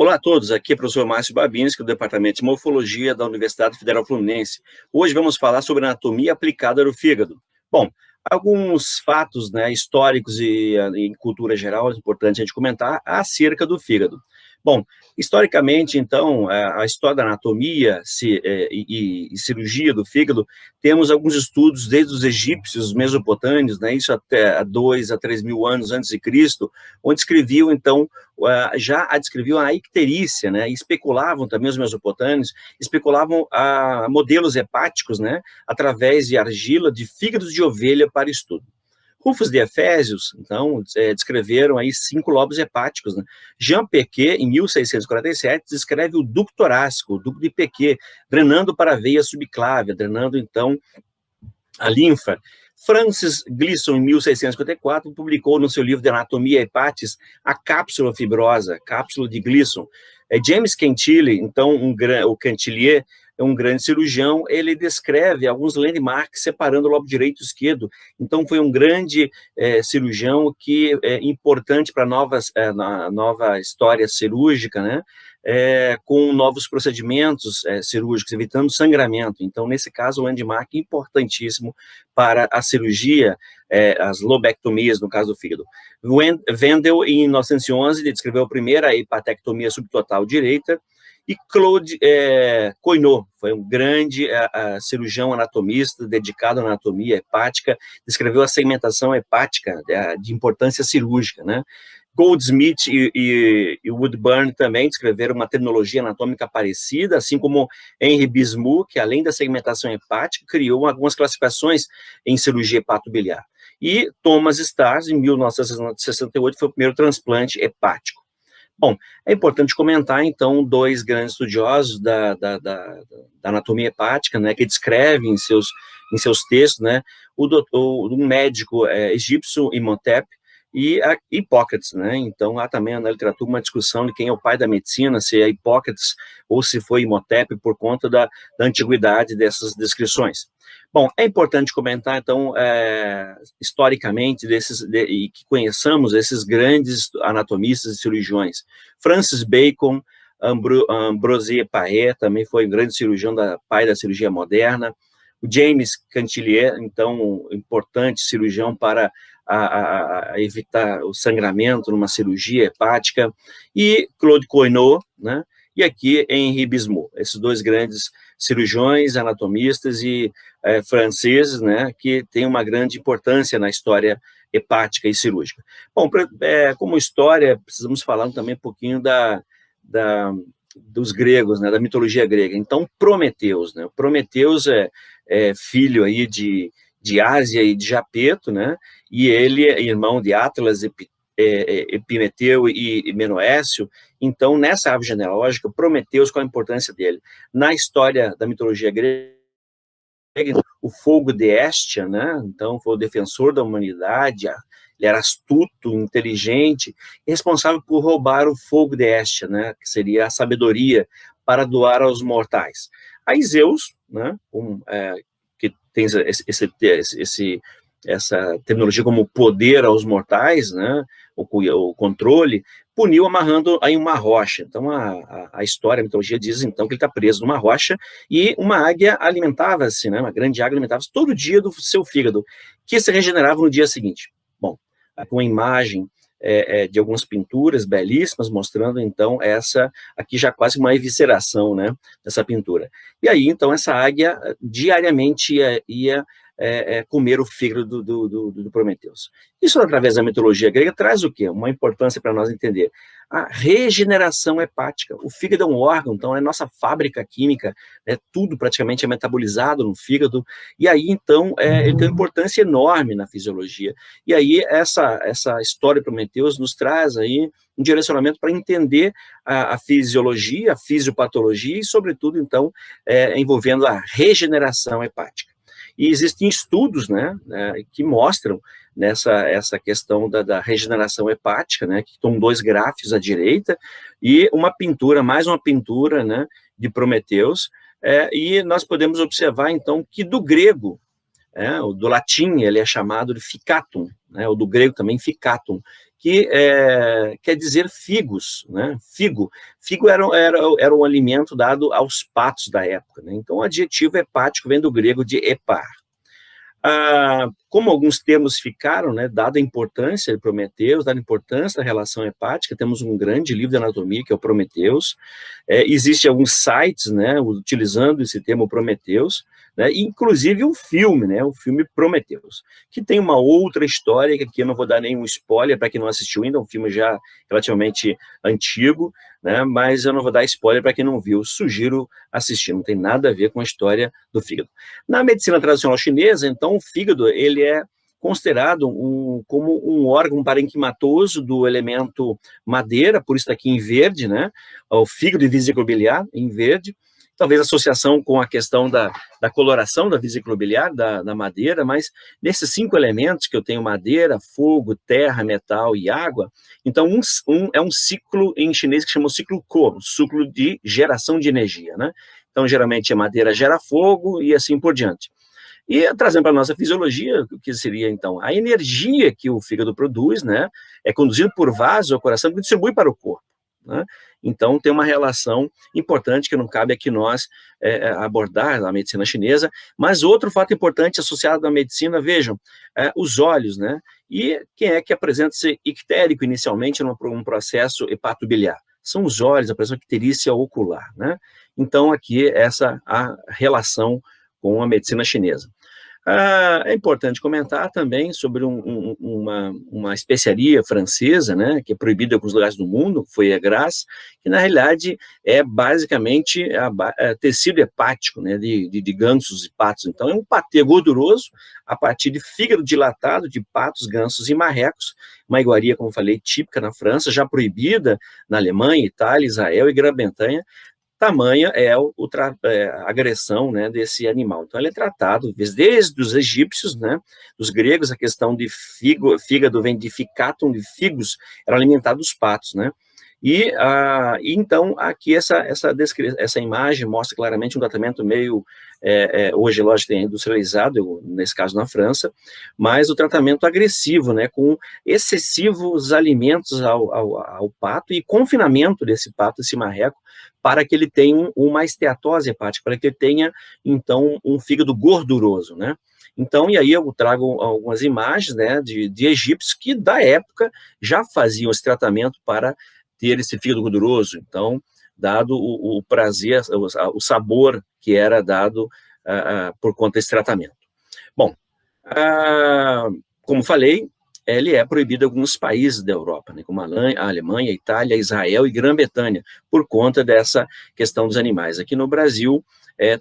Olá a todos, aqui é o professor Márcio Babinski, do Departamento de Morfologia da Universidade Federal Fluminense. Hoje vamos falar sobre anatomia aplicada no fígado. Bom, alguns fatos, históricos e em cultura geral, é importante a gente comentar acerca do fígado. Bom, historicamente, então, a história da anatomia e cirurgia do fígado, temos alguns estudos desde os egípcios, os mesopotâmios, isso até há 2 a 3 mil anos antes de Cristo, onde escreviam, então, já descreviam a icterícia, e especulavam também os mesopotâmios, especulavam modelos hepáticos, através de argila de fígados de ovelha para estudo. Rufus de Efésios, então, descreveram aí 5 lobos hepáticos. Jean Piquet, em 1647, descreve o ducto torácico, o ducto de Piquet, drenando para a veia subclávia, drenando, então, a linfa. Francis Gleason, em 1654, publicou no seu livro de Anatomia Hepatis a cápsula fibrosa, cápsula de Gleason. James Quintilier, então, o Quintilier, é um grande cirurgião, ele descreve alguns landmarks separando o lobo direito e esquerdo. Então, foi um grande cirurgião que é importante para a nova história cirúrgica, com novos procedimentos cirúrgicos, evitando sangramento. Então, nesse caso, o landmark é importantíssimo para a cirurgia, as lobectomias, no caso do fígado. Wendel, em 1911, ele descreveu a primeira hepatectomia subtotal direita, e Claude Coinot foi um grande cirurgião anatomista, dedicado à anatomia hepática, descreveu a segmentação hepática de importância cirúrgica, Goldsmith e Woodburn também descreveram uma terminologia anatômica parecida, assim como Henri Bismuth, que além da segmentação hepática, criou algumas classificações em cirurgia hepatobiliar. E Thomas Stars, em 1968, foi o primeiro transplante hepático. Bom, é importante comentar, então, 2 grandes estudiosos da anatomia hepática, que descrevem em seus textos, um médico egípcio, Imhotep, e Hipócrates, Então, há também na literatura uma discussão de quem é o pai da medicina, se é Hipócrates ou se foi Imhotep, por conta da antiguidade dessas descrições. Bom, é importante comentar, então, historicamente, e que conheçamos esses grandes anatomistas e cirurgiões. Francis Bacon, Ambroise Paré, também foi um grande cirurgião, pai da cirurgia moderna. O James Quintilier, então, importante cirurgião para evitar o sangramento numa cirurgia hepática. E Claude Coinot, e aqui Henri Bismuth, esses 2 grandes cirurgiões, anatomistas e franceses, que têm uma grande importância na história hepática e cirúrgica. Bom, como história, precisamos falar também um pouquinho dos gregos, da mitologia grega. Então, Prometeus, Prometeus é filho aí de Ásia e de Japeto, e ele é irmão de Atlas, Epimeteu e Menoécio. Então, nessa árvore genealógica, Prometeus, qual a importância dele? Na história da mitologia grega, o fogo de Hestia, então foi o defensor da humanidade, ele era astuto, inteligente, responsável por roubar o fogo de Hestia, que seria a sabedoria para doar aos mortais. Aí Zeus, que tem essa terminologia como poder aos mortais, o controle, puniu amarrando aí uma rocha. Então, a história, a mitologia diz, então, que ele está preso numa rocha e uma águia alimentava-se, uma grande águia alimentava-se todo dia do seu fígado, que se regenerava no dia seguinte. Bom, com uma imagem de algumas pinturas belíssimas, mostrando, então, aqui já quase uma evisceração, dessa pintura. E aí, então, essa águia diariamente ia comer o fígado do Prometeus. Isso, através da mitologia grega, traz o quê? Uma importância para nós entender. A regeneração hepática. O fígado é um órgão, então é nossa fábrica química, tudo praticamente é metabolizado no fígado, e aí, então, ele tem uma importância enorme na fisiologia. E aí, essa história de Prometeus nos traz aí um direcionamento para entender a fisiologia, a fisiopatologia e, sobretudo, então, envolvendo a regeneração hepática. E existem estudos, que mostram essa questão da regeneração hepática, que estão 2 gráficos à direita, e mais uma pintura, de Prometeus, e nós podemos observar, então, que do grego, do latim, ele é chamado de ficatum, ou do grego também ficatum, que quer dizer figos, né? Figo era um alimento dado aos patos da época, né? Então o adjetivo hepático vem do grego de hepar. Como alguns termos ficaram, né, dada a importância de Prometeus, dada a importância da relação hepática, temos um grande livro de anatomia, que é o Prometeus. Existem alguns sites, né, utilizando esse termo Prometeus, né, inclusive um filme, né, o filme Prometeus, que tem uma outra história, que aqui eu não vou dar nenhum spoiler para quem não assistiu ainda, é um filme já relativamente antigo, né, mas eu não vou dar spoiler para quem não viu, sugiro assistir, não tem nada a ver com a história do fígado. Na medicina tradicional chinesa, então, o fígado, ele é considerado como um órgão parenquimatoso do elemento madeira, por isso está aqui em verde, né, o fígado e vesícula biliar em verde, talvez associação com a questão da coloração da vesícula biliar, da madeira, mas nesses 5 elementos que eu tenho madeira, fogo, terra, metal e água, então é um ciclo em chinês que chama o ciclo Ko, ciclo de geração de energia, né? Então, geralmente, a madeira gera fogo e assim por diante. E trazendo para a nossa fisiologia, o que seria, então, a energia que o fígado produz, né, é conduzido por vaso ao coração que distribui para o corpo, né? Então, tem uma relação importante que não cabe aqui nós abordar na medicina chinesa, mas outro fato importante associado à medicina, vejam, os olhos, né? E quem é que apresenta ser ictérico inicialmente num processo hepatobiliar? São os olhos, a pressão icterícia ocular, né? Então, aqui, essa a relação com a medicina chinesa. É importante comentar também sobre uma especiaria francesa, né, que é proibida em alguns lugares do mundo, foi a Grasse, que na realidade é basicamente tecido hepático, né, de gansos e patos. Então é um patê gorduroso a partir de fígado dilatado de patos, gansos e marrecos, uma iguaria, como falei, típica na França, já proibida na Alemanha, Itália, Israel e Grã-Bretanha. Tamanha é a agressão, né, desse animal. Então, ele é tratado desde os egípcios, né, dos gregos, a questão de fígado vem de ficatum, de figos, eram alimentados os patos, né? Então, aqui essa imagem mostra claramente um tratamento meio, hoje, lógico, tem industrializado, nesse caso na França, mas o tratamento agressivo, né, com excessivos alimentos ao pato e confinamento desse pato, esse marreco, para que ele tenha uma esteatose hepática, para que ele tenha, então, um fígado gorduroso, né? Então, e aí eu trago algumas imagens, né, de egípcios que, da época, já faziam esse tratamento para ter esse fígado gorduroso, então, dado o prazer, o sabor que era dado por conta desse tratamento. Bom, como falei, ele é proibido em alguns países da Europa, né, como a Alemanha, a Itália, Israel e Grã-Bretanha, por conta dessa questão dos animais. Aqui no Brasil,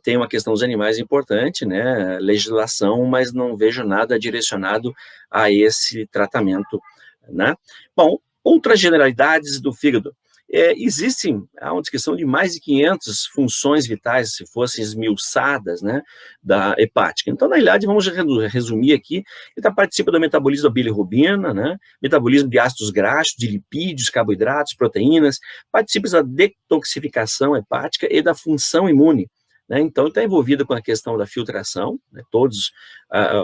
tem uma questão dos animais importante, né, legislação, mas não vejo nada direcionado a esse tratamento, né. Bom, outras generalidades do fígado. Existem uma descrição de mais de 500 funções vitais, se fossem esmiuçadas, né, da hepática. Então, na realidade, vamos resumir aqui, ele participa do metabolismo da bilirrubina, né, metabolismo de ácidos graxos, de lipídios, carboidratos, proteínas, participa da detoxificação hepática e da função imune, né. Então, está envolvido com a questão da filtração, né, todos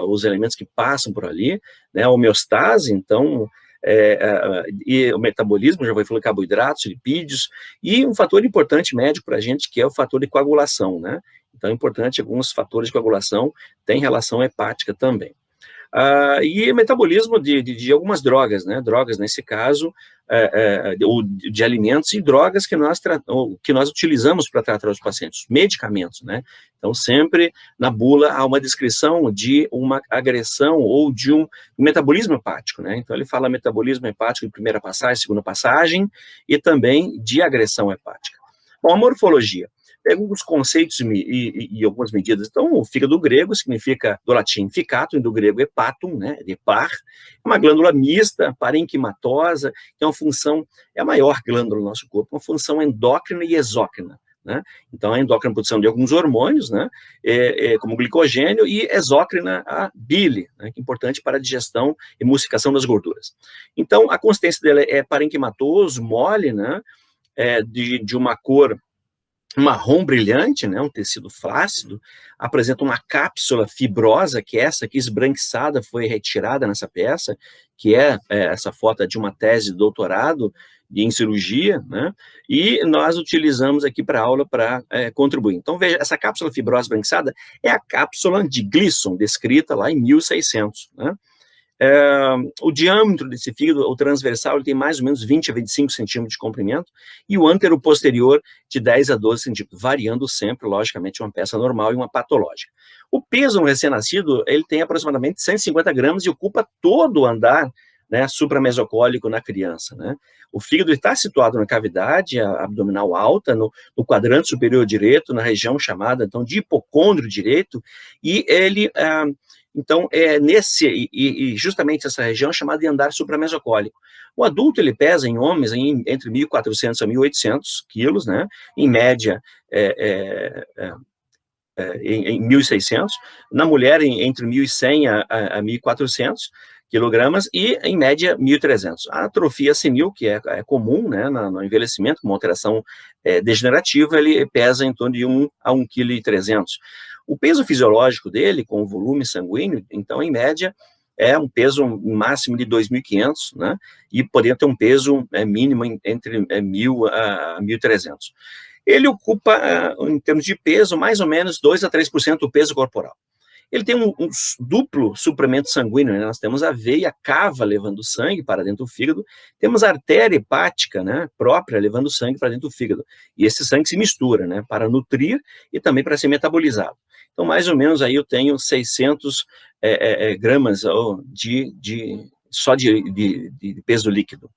os elementos que passam por ali, né, a homeostase, então, e o metabolismo, já foi falando, carboidratos, lipídios, e um fator importante médico para a gente, que é o fator de coagulação, né? Então é importante, alguns fatores de coagulação têm relação hepática também. E metabolismo de algumas drogas, né? Drogas, nesse caso, de alimentos e drogas que nós utilizamos para tratar os pacientes, medicamentos, né? Então, sempre na bula há uma descrição de uma agressão ou de um metabolismo hepático, né? Então, ele fala metabolismo hepático em primeira passagem, segunda passagem, e também de agressão hepática. Bom, a morfologia. Alguns conceitos e algumas medidas. Então, o fígado grego significa, do latim, ficatum, e do grego hepatum, né, de par, é uma glândula mista, parenquimatosa, tem uma função, é a maior glândula do nosso corpo, uma função endócrina e exócrina, né? Então, a endócrina, a produção de alguns hormônios, né, como glicogênio, e exócrina, a bile, né, que é importante para a digestão e emulsificação das gorduras. Então, a consistência dela é parenquimatoso, mole, né, de uma cor marrom brilhante, né, um tecido flácido, apresenta uma cápsula fibrosa, que é essa aqui esbranquiçada, foi retirada nessa peça, que essa foto é de uma tese de doutorado em cirurgia, né? E nós utilizamos aqui para aula para contribuir. Então, veja, essa cápsula fibrosa esbranquiçada é a cápsula de Glisson, descrita lá em 1600, né? O diâmetro desse fígado, o transversal, ele tem mais ou menos 20 a 25 centímetros de comprimento, e o antero-posterior de 10 a 12 centímetros, variando sempre, logicamente, uma peça normal e uma patológica. O peso no recém-nascido, ele tem aproximadamente 150 gramas e ocupa todo o andar, né, supramesocólico na criança, né? O fígado está situado na cavidade abdominal alta, no quadrante superior direito, na região chamada, então, de hipocôndrio direito, e ele... Então, justamente essa região é chamada de andar supramesocólico. O adulto, ele pesa em homens entre 1.400 a 1.800 quilos, né? Em média, em 1.600. Na mulher, entre 1.100 a 1.400 quilogramas, e em média 1.300. A atrofia senil, que é comum, né, no envelhecimento, uma alteração degenerativa, ele pesa em torno de 1 a 1,3 kg. O peso fisiológico dele, com o volume sanguíneo, então, em média, é um peso máximo de 2.500, né, e poderia ter um peso mínimo entre 1.000 a 1.300. Ele ocupa, em termos de peso, mais ou menos 2 a 3% do peso corporal. Ele tem um duplo suprimento sanguíneo, né? Nós temos a veia cava levando sangue para dentro do fígado, temos a artéria hepática, né, própria levando sangue para dentro do fígado, e esse sangue se mistura, né, para nutrir e também para ser metabolizado. Então, mais ou menos, aí eu tenho 600 gramas só de peso líquido.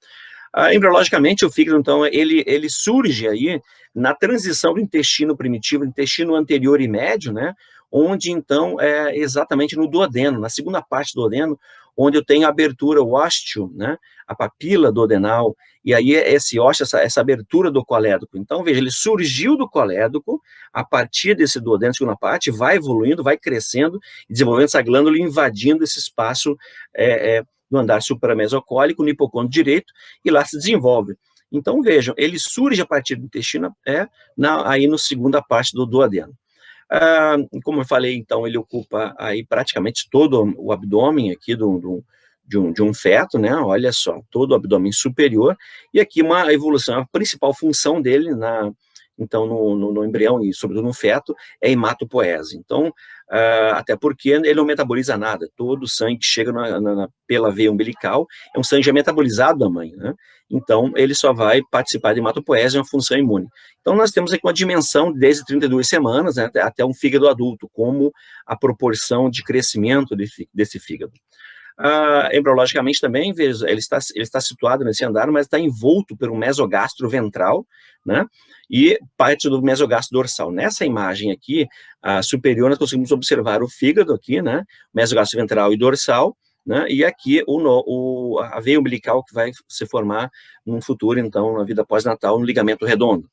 Embriologicamente, o fígado, então, ele surge aí na transição do intestino primitivo, intestino anterior e médio, né, onde, então, é exatamente no duodeno, na segunda parte do duodeno, onde eu tenho a abertura, o ósteo, né, a papila duodenal, e aí esse ósteo, essa abertura do colédoco. Então, veja, ele surgiu do colédoco, a partir desse duodeno, segunda parte, vai evoluindo, vai crescendo, desenvolvendo essa glândula, invadindo esse espaço no andar supramesocólico, no hipocôndrio direito, e lá se desenvolve. Então, vejam, ele surge a partir do intestino, aí na segunda parte do duodeno. Como eu falei, então, ele ocupa aí praticamente todo o abdômen aqui de um feto, né? Olha só, todo o abdômen superior, e aqui uma evolução, a principal função dele então, no embrião e, sobretudo, no feto, é a hematopoese. Então, até porque ele não metaboliza nada, todo o sangue que chega pela veia umbilical é um sangue já metabolizado da mãe, né? Então, ele só vai participar de hematopoese, é uma função imune. Então, nós temos aqui uma dimensão desde 32 semanas, né, até um fígado adulto, como a proporção de crescimento desse fígado. Embriologicamente também, veja, ele está situado nesse andar, mas está envolto pelo mesogastro ventral, né, e parte do mesogastro dorsal. Nessa imagem aqui, superior, nós conseguimos observar o fígado aqui, né, mesogastro ventral e dorsal, né, e aqui a veia umbilical que vai se formar no futuro, então, na vida pós-natal, no ligamento redondo.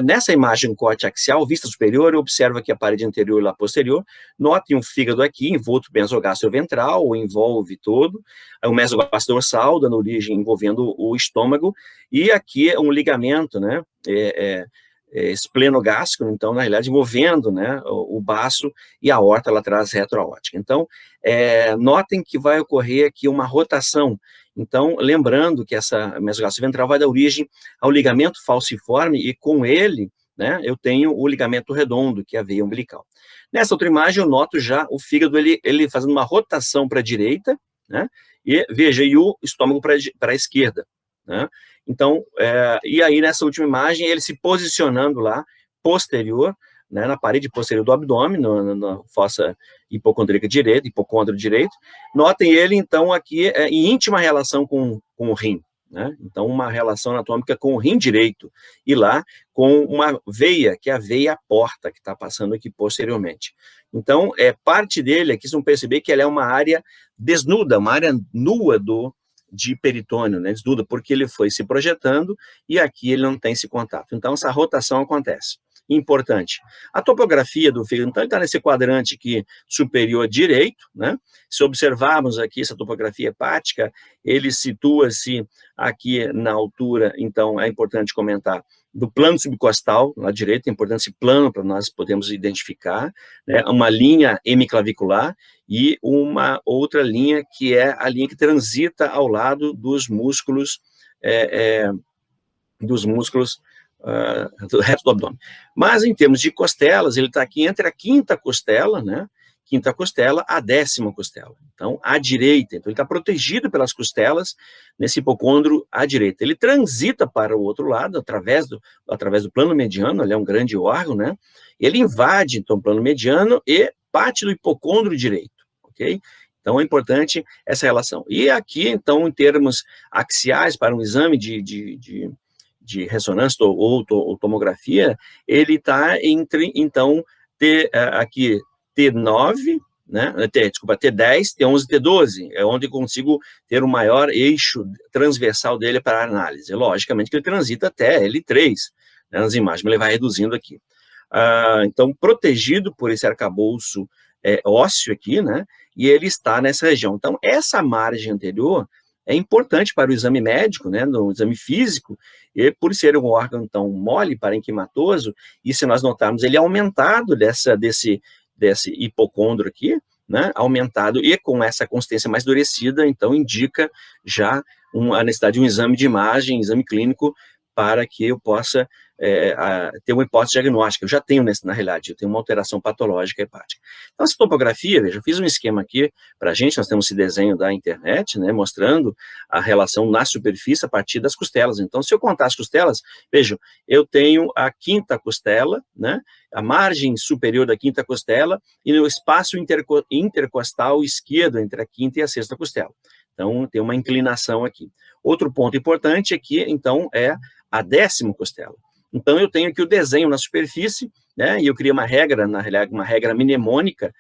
Nessa imagem corte axial, vista superior, eu observo aqui a parede anterior e lá posterior. Notem um fígado aqui, envolto pelo mesogastro ventral, envolve todo, o mesogastro dorsal, dando origem, envolvendo o estômago, e aqui é um ligamento, né, esplenogástrico, então, na realidade, envolvendo, né, o baço e a aorta lá atrás retroaórtica. Então, notem que vai ocorrer aqui uma rotação. Então, lembrando que essa mesogastro ventral vai dar origem ao ligamento falciforme, e com ele, né, eu tenho o ligamento redondo, que é a veia umbilical. Nessa outra imagem, eu noto já o fígado, ele fazendo uma rotação para a direita, né, e veja, e o estômago para a esquerda, né. Então, e aí nessa última imagem, ele se posicionando lá, posterior, né, na parede posterior do abdômen, na fossa hipocondríaca direita, hipocôndrio direito. Notem ele, então, aqui em íntima relação com o rim, né? Então, uma relação anatômica com o rim direito, e lá com uma veia, que é a veia porta, que está passando aqui posteriormente. Então, parte dele aqui, vocês vão perceber que ela é uma área desnuda, uma área nua de peritônio, né, desnuda, porque ele foi se projetando, e aqui ele não tem esse contato. Então, essa rotação acontece. importante? A topografia do fígado, então ele está nesse quadrante aqui superior direito, né? Se observarmos aqui essa topografia hepática, ele situa-se aqui na altura, então é importante comentar, do plano subcostal, na direita, é importante esse plano para nós podermos identificar, né? Uma linha hemiclavicular e uma outra linha que é a linha que transita ao lado dos músculos do reto do abdômen. Mas em termos de costelas, ele está aqui entre a quinta costela, né? Quinta costela, a 10ª costela. Então, à direita. Então, ele está protegido pelas costelas nesse hipocôndrio à direita. Ele transita para o outro lado, através do plano mediano, ele é um grande órgão, né? Ele invade, então, o plano mediano e parte do hipocôndrio direito, ok? Então, é importante essa relação. E aqui, então, em termos axiais, para um exame de ressonância ou tomografia, ele está entre, então, aqui T9, né? T10, T11 e T12, é onde eu consigo ter o maior eixo transversal dele para a análise. Logicamente que ele transita até L3, né, nas imagens, mas ele vai reduzindo aqui. Então, protegido por esse arcabouço ósseo aqui, né? E ele está nessa região. Então, essa margem anterior é importante para o exame médico, né, no exame físico, e por ser um órgão tão mole, parenquimatoso, e se nós notarmos, ele é aumentado desse hipocôndrio aqui, né, aumentado, e com essa consistência mais endurecida, então indica já a necessidade de um exame de imagem, exame clínico, para que eu possa ter uma hipótese diagnóstica. Eu já tenho, na realidade, eu tenho uma alteração patológica hepática. Então, essa topografia, veja, eu fiz um esquema aqui para a gente, nós temos esse desenho da internet, né, mostrando a relação na superfície a partir das costelas. Então, se eu contar as costelas, vejam, eu tenho a quinta costela, né, a margem superior da quinta costela e no espaço intercostal esquerdo entre a quinta e a sexta costela. Então, tem uma inclinação aqui. Outro ponto importante aqui, então, é a 10ª costela. Então, eu tenho aqui o desenho na superfície, né, e eu criei uma regra, na realidade, uma regra mnemônica,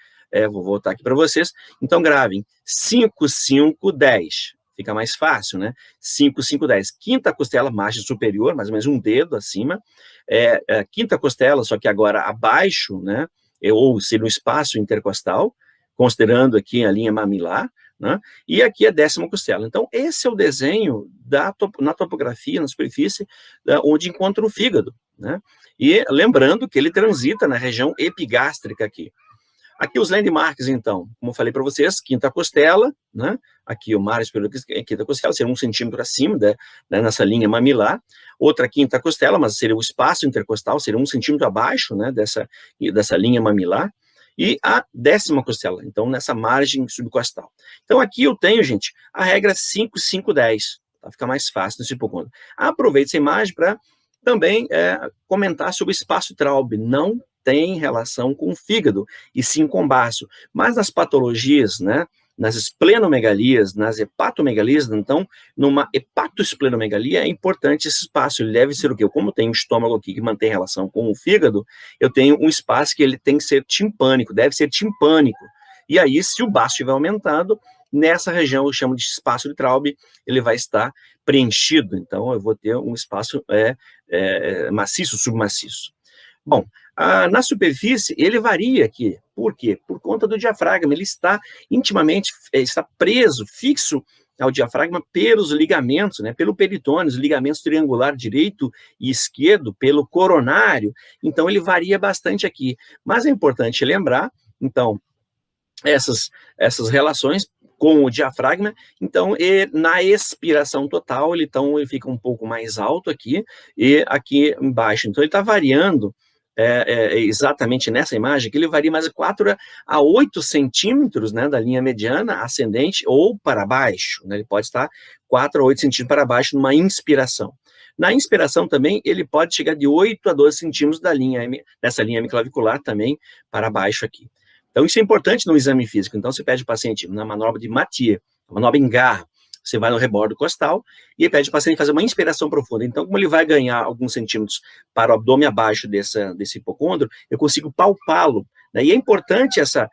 vou voltar aqui para vocês. Então, gravem 5, 5, 10. Fica mais fácil, né? 5, 5, 10. Quinta costela, margem superior, mais ou menos um dedo acima. Quinta costela, só que agora abaixo, né, ou seja, no espaço intercostal, considerando aqui a linha mamilar, né? E aqui a 10ª costela. Então, esse é o desenho na topografia, na superfície, onde encontra o fígado, né? E lembrando que ele transita na região epigástrica aqui. Aqui os landmarks, então, como eu falei para vocês, quinta costela, né? Aqui o mar superior, quinta costela, seria 1 centímetro acima, né, nessa linha mamilar. Outra quinta costela, mas seria o espaço intercostal, seria 1 centímetro abaixo, né, dessa linha mamilar. E a 10ª costela, então nessa margem subcostal. Então aqui eu tenho, gente, a regra 5, 5, 10, para ficar mais fácil nesse hipocôndrio. Aproveito essa imagem para também comentar sobre o espaço Traub. Não tem relação com o fígado, e sim com o baço. Mas nas patologias, né, nas esplenomegalias, nas hepatomegalias, então, numa hepatoesplenomegalia, é importante esse espaço, ele deve ser o quê? Como tem um estômago aqui que mantém relação com o fígado, eu tenho um espaço que ele tem que ser timpânico, deve ser timpânico. E aí, se o baço estiver aumentado, nessa região eu chamo de espaço de Traub, ele vai estar preenchido, então eu vou ter um espaço maciço, submaciço. Bom, na superfície, ele varia aqui. Por quê? Por conta do diafragma. Ele está intimamente, está preso, fixo ao diafragma pelos ligamentos, né, pelo peritônio, os ligamentos triangular direito e esquerdo, pelo coronário. Então, ele varia bastante aqui. Mas é importante lembrar, então, essas relações com o diafragma, então, na expiração total, ele fica um pouco mais alto aqui, e aqui embaixo. Então, ele está variando, exatamente nessa imagem, que ele varia mais de 4 a 8 centímetros, né, da linha mediana ascendente ou para baixo, né, ele pode estar 4 a 8 centímetros para baixo numa inspiração. Na inspiração também, ele pode chegar de 8 a 12 centímetros dessa linha hemiclavicular também para baixo aqui. Então, isso é importante no exame físico. Então, você pede ao paciente na manobra de Mathieu, manobra em garra, você vai no rebordo costal e pede ao paciente fazer uma inspiração profunda. Então, como ele vai ganhar alguns centímetros para o abdômen abaixo desse hipocôndrio, eu consigo palpá-lo, né? E é importante essa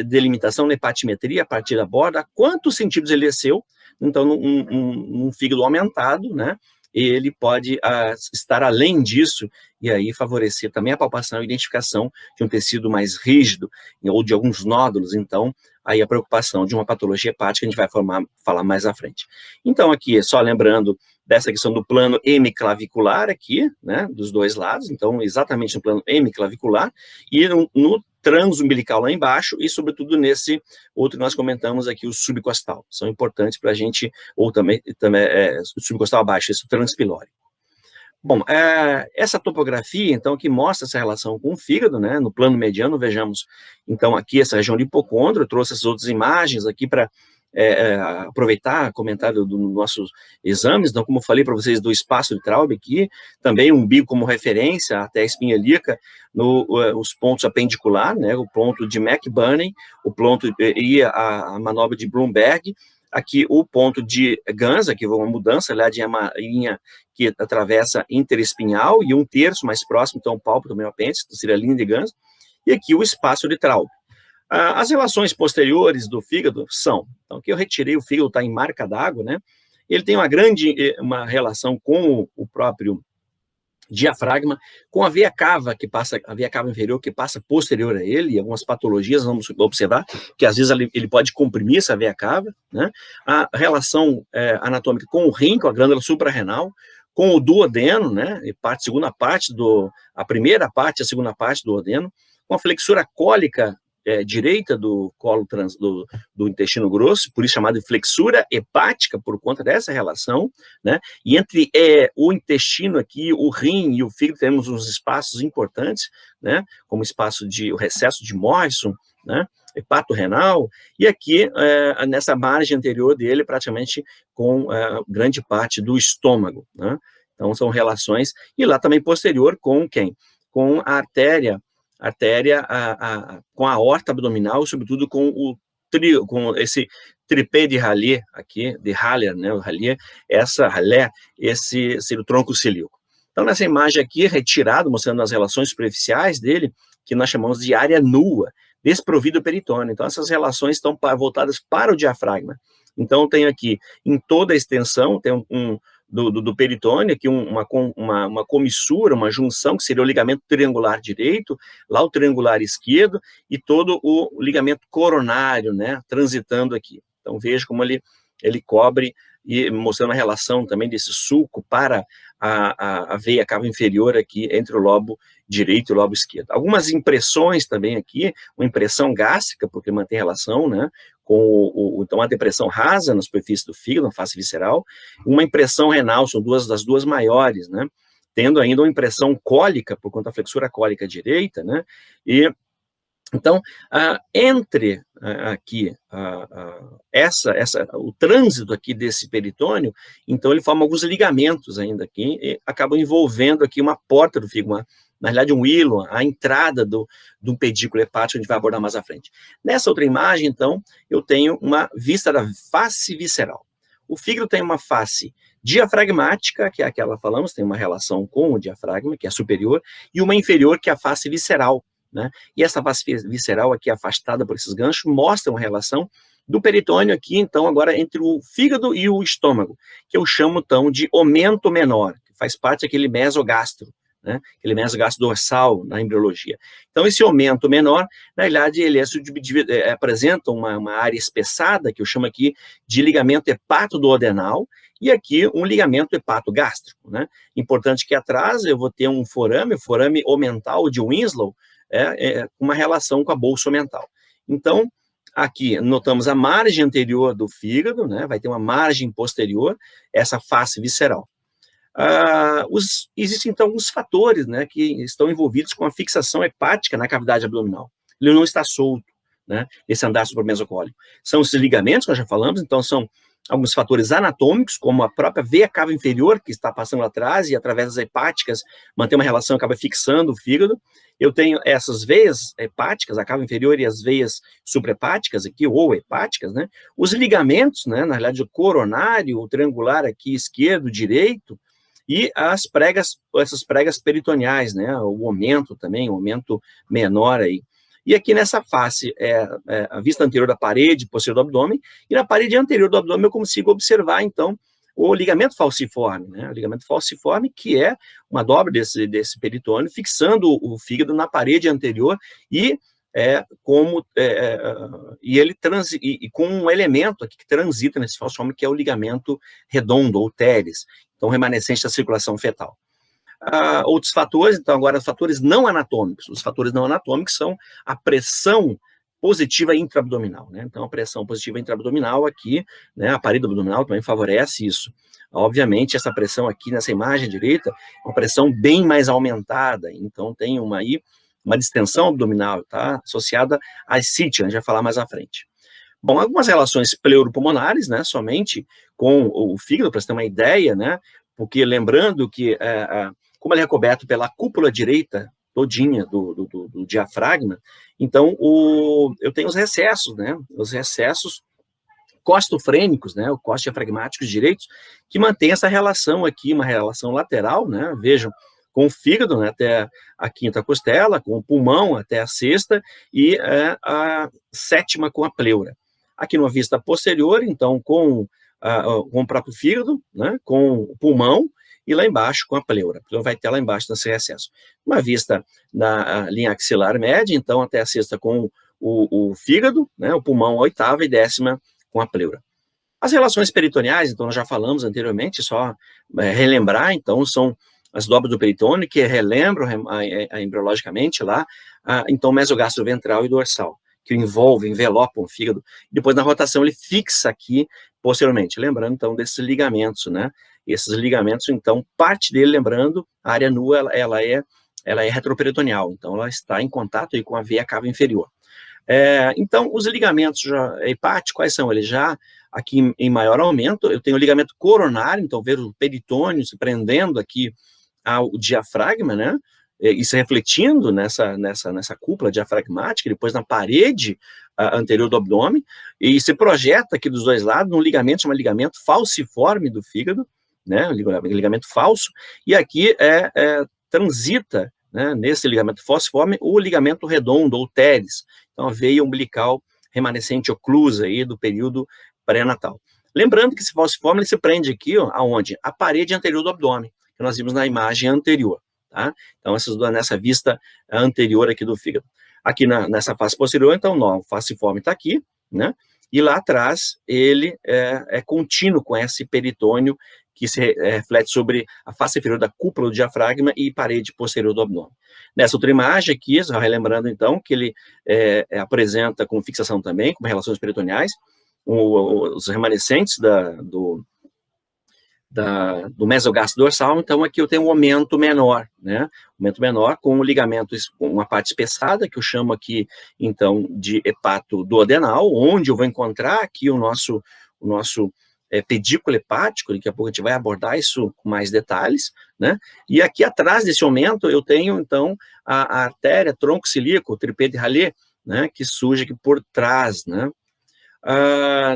delimitação na hepatimetria a partir da borda, quantos centímetros ele desceu, então, num fígado aumentado, né? ele pode estar além disso, e aí favorecer também a palpação e identificação de um tecido mais rígido, ou de alguns nódulos. Então, aí a preocupação de uma patologia hepática a gente vai falar mais à frente. Então, aqui, só lembrando dessa questão do plano hemiclavicular aqui, né, dos dois lados, então, exatamente no plano hemiclavicular, e no transumbilical lá embaixo, e sobretudo nesse outro que nós comentamos aqui, o subcostal, são importantes para a gente, ou também o subcostal abaixo, esse transpilórico. Bom, essa topografia, então, que mostra essa relação com o fígado, né, no plano mediano, vejamos, então, aqui essa região de hipocôndrio, eu trouxe essas outras imagens aqui para aproveitar comentário dos nossos exames, então, como eu falei para vocês do espaço de Traub aqui, também um umbigo como referência, até a espinha ilíaca, os pontos apendicular, né, o ponto de McBurney, o ponto e a manobra de Bloomberg, aqui o ponto de Ganz, aqui uma mudança, aliás, de uma linha que atravessa interespinhal, e um terço mais próximo, então, o pálpito do meu apêndice, seria a linha de Ganz, e aqui o espaço de Traub. As relações posteriores do fígado são, então, aqui eu retirei o fígado, está em marca d'água, né, ele tem uma relação com o próprio diafragma, com a veia cava a veia cava inferior que passa posterior a ele, e algumas patologias, vamos observar, que às vezes ele pode comprimir essa veia cava, né, a relação anatômica com o rim, com a glândula suprarrenal, com o duodeno, né, a primeira parte e a segunda parte do duodeno, com a flexura cólica direita do colo do intestino grosso, por isso chamada de flexura hepática, por conta dessa relação, né? E entre o intestino aqui, o rim e o fígado, temos uns espaços importantes, né? Como o recesso de Morrison, né? Hepato-renal, e aqui, nessa margem anterior dele, praticamente com grande parte do estômago, né? Então, são relações, e lá também posterior com quem? Com a artéria com a aorta abdominal, sobretudo com esse tripé de Rayleigh aqui, de Haller, né, o Rayleigh, esse seria o tronco cilíaco. Então, nessa imagem aqui, retirado, mostrando as relações superficiais dele, que nós chamamos de área nua, desprovido peritônio. Então, essas relações estão voltadas para o diafragma. Então, tem aqui, em toda a extensão, tem do peritônio, aqui uma comissura, uma junção, que seria o ligamento triangular direito, lá o triangular esquerdo, e todo o ligamento coronário, né, transitando aqui. Então, veja como ele cobre, e mostrando a relação também desse sulco para a veia cava inferior aqui, entre o lobo direito e o lobo esquerdo. Algumas impressões também aqui, uma impressão gástrica, porque mantém relação, né, com então a depressão rasa na superfície do fígado, na face visceral, uma impressão renal, são das duas maiores, né, tendo ainda uma impressão cólica, por conta da flexura cólica direita, né, e então, entre aqui, o trânsito aqui desse peritônio, então ele forma alguns ligamentos ainda aqui, e acabam envolvendo aqui uma porta do fígado, na realidade um hilo, a entrada de um pedículo hepático, a gente vai abordar mais à frente. Nessa outra imagem, então, eu tenho uma vista da face visceral. O fígado tem uma face diafragmática, que é aquela que falamos, tem uma relação com o diafragma, que é superior, e uma inferior, que é a face visceral, né? E essa face visceral aqui, afastada por esses ganchos, mostra uma relação do peritônio aqui, então, agora entre o fígado e o estômago, que eu chamo, então, de omento menor, que faz parte daquele mesogastro, né? Aquele mesogastro dorsal na embriologia. Então, esse omento menor, na realidade, ele apresenta uma área espessada, que eu chamo aqui de ligamento hepatoduodenal, e aqui um ligamento hepatogástrico, né? Importante que atrás eu vou ter um forame omental de Winslow, uma relação com a bolsa omental. Então, aqui notamos a margem anterior do fígado, né, vai ter uma margem posterior, essa face visceral. Existem, então, alguns fatores, né, que estão envolvidos com a fixação hepática na cavidade abdominal. Ele não está solto, né, esse andar supramesocólico. São esses ligamentos que nós já falamos, então são alguns fatores anatômicos, como a própria veia cava inferior, que está passando atrás, e através das hepáticas mantém uma relação, acaba fixando o fígado. Eu tenho essas veias hepáticas, a cava inferior e as veias suprahepáticas aqui, ou hepáticas, né? Os ligamentos, né? Na realidade, o coronário, o triangular aqui, esquerdo, direito, e essas pregas peritoneais, né? O aumento também, o aumento menor aí. E aqui nessa face, a vista anterior da parede posterior do abdômen, e na parede anterior do abdômen eu consigo observar, então, o ligamento falciforme, né? O ligamento falciforme, que é uma dobra desse peritônio, fixando o fígado na parede anterior e com um elemento aqui que transita nesse falciforme, que é o ligamento redondo, ou teres, então remanescente da circulação fetal. Outros fatores, então agora os fatores não anatômicos. Os fatores não anatômicos são a pressão positiva intraabdominal, né? Então a pressão positiva intraabdominal aqui, né, a parede abdominal também favorece isso. Obviamente essa pressão aqui nessa imagem direita é uma pressão bem mais aumentada, então tem uma distensão abdominal, tá? Associada à ascite, a gente vai falar mais à frente. Bom, algumas relações pleuropulmonares, né, somente com o fígado, para você ter uma ideia, né, porque lembrando que, como ele é coberto pela cúpula direita todinha do diafragma, então eu tenho os recessos, né, costofrênicos, né, o costo-diafragmáticos direitos, que mantém essa relação aqui, uma relação lateral, né, vejam, com o fígado, né, até a quinta costela, com o pulmão até a sexta, e a sétima com a pleura. Aqui numa vista posterior, então, com o próprio fígado, né, com o pulmão, e lá embaixo com a pleura. Então vai ter lá embaixo nesse recesso. Uma vista na linha axilar média, então até a sexta com o fígado, né, o pulmão a oitava e décima com a pleura. As relações peritoneais, então nós já falamos anteriormente, só relembrar, então são as dobras do peritônio, que relembram embriologicamente lá, então mesogastroventral e dorsal, que envelopam o fígado, e depois na rotação ele fixa aqui posteriormente, lembrando então desses ligamentos, né, esses ligamentos, então, parte dele, lembrando, a área nua, ela é retroperitoneal, então ela está em contato aí com a veia cava inferior. Então, os ligamentos hepáticos, quais são? Eles já, aqui em maior aumento, eu tenho o ligamento coronário, então, ver o peritônio se prendendo aqui ao diafragma, né, e se refletindo nessa cúpula diafragmática, depois na parede anterior do abdômen, e se projeta aqui dos dois lados num ligamento, chama ligamento falciforme do fígado, né, ligamento falso, e aqui transita, né, nesse ligamento falciforme, o ligamento redondo, ou teres, então a veia umbilical remanescente oclusa aí do período pré-natal. Lembrando que esse falciforme ele se prende aqui, ó, aonde? A parede anterior do abdômen, que nós vimos na imagem anterior, tá? Então nessa vista anterior aqui do fígado. Aqui nessa face posterior, então, o falciforme está aqui, né? E lá atrás ele é contínuo com esse peritônio que se reflete sobre a face inferior da cúpula do diafragma e parede posterior do abdômen. Nessa outra imagem aqui, só relembrando então, que ele apresenta com fixação também, com relações peritoneais, os remanescentes do mesogasto dorsal, então aqui eu tenho um aumento menor, né? Aumento menor com o ligamento, com uma parte espessada, que eu chamo aqui, então, de hepato duodenal, onde eu vou encontrar aqui o nosso pedículo hepático, daqui a pouco a gente vai abordar isso com mais detalhes, né? E aqui atrás desse aumento eu tenho, então, a artéria tronco cilíaco, o tripé de Rayleigh, né, que surge aqui por trás, né?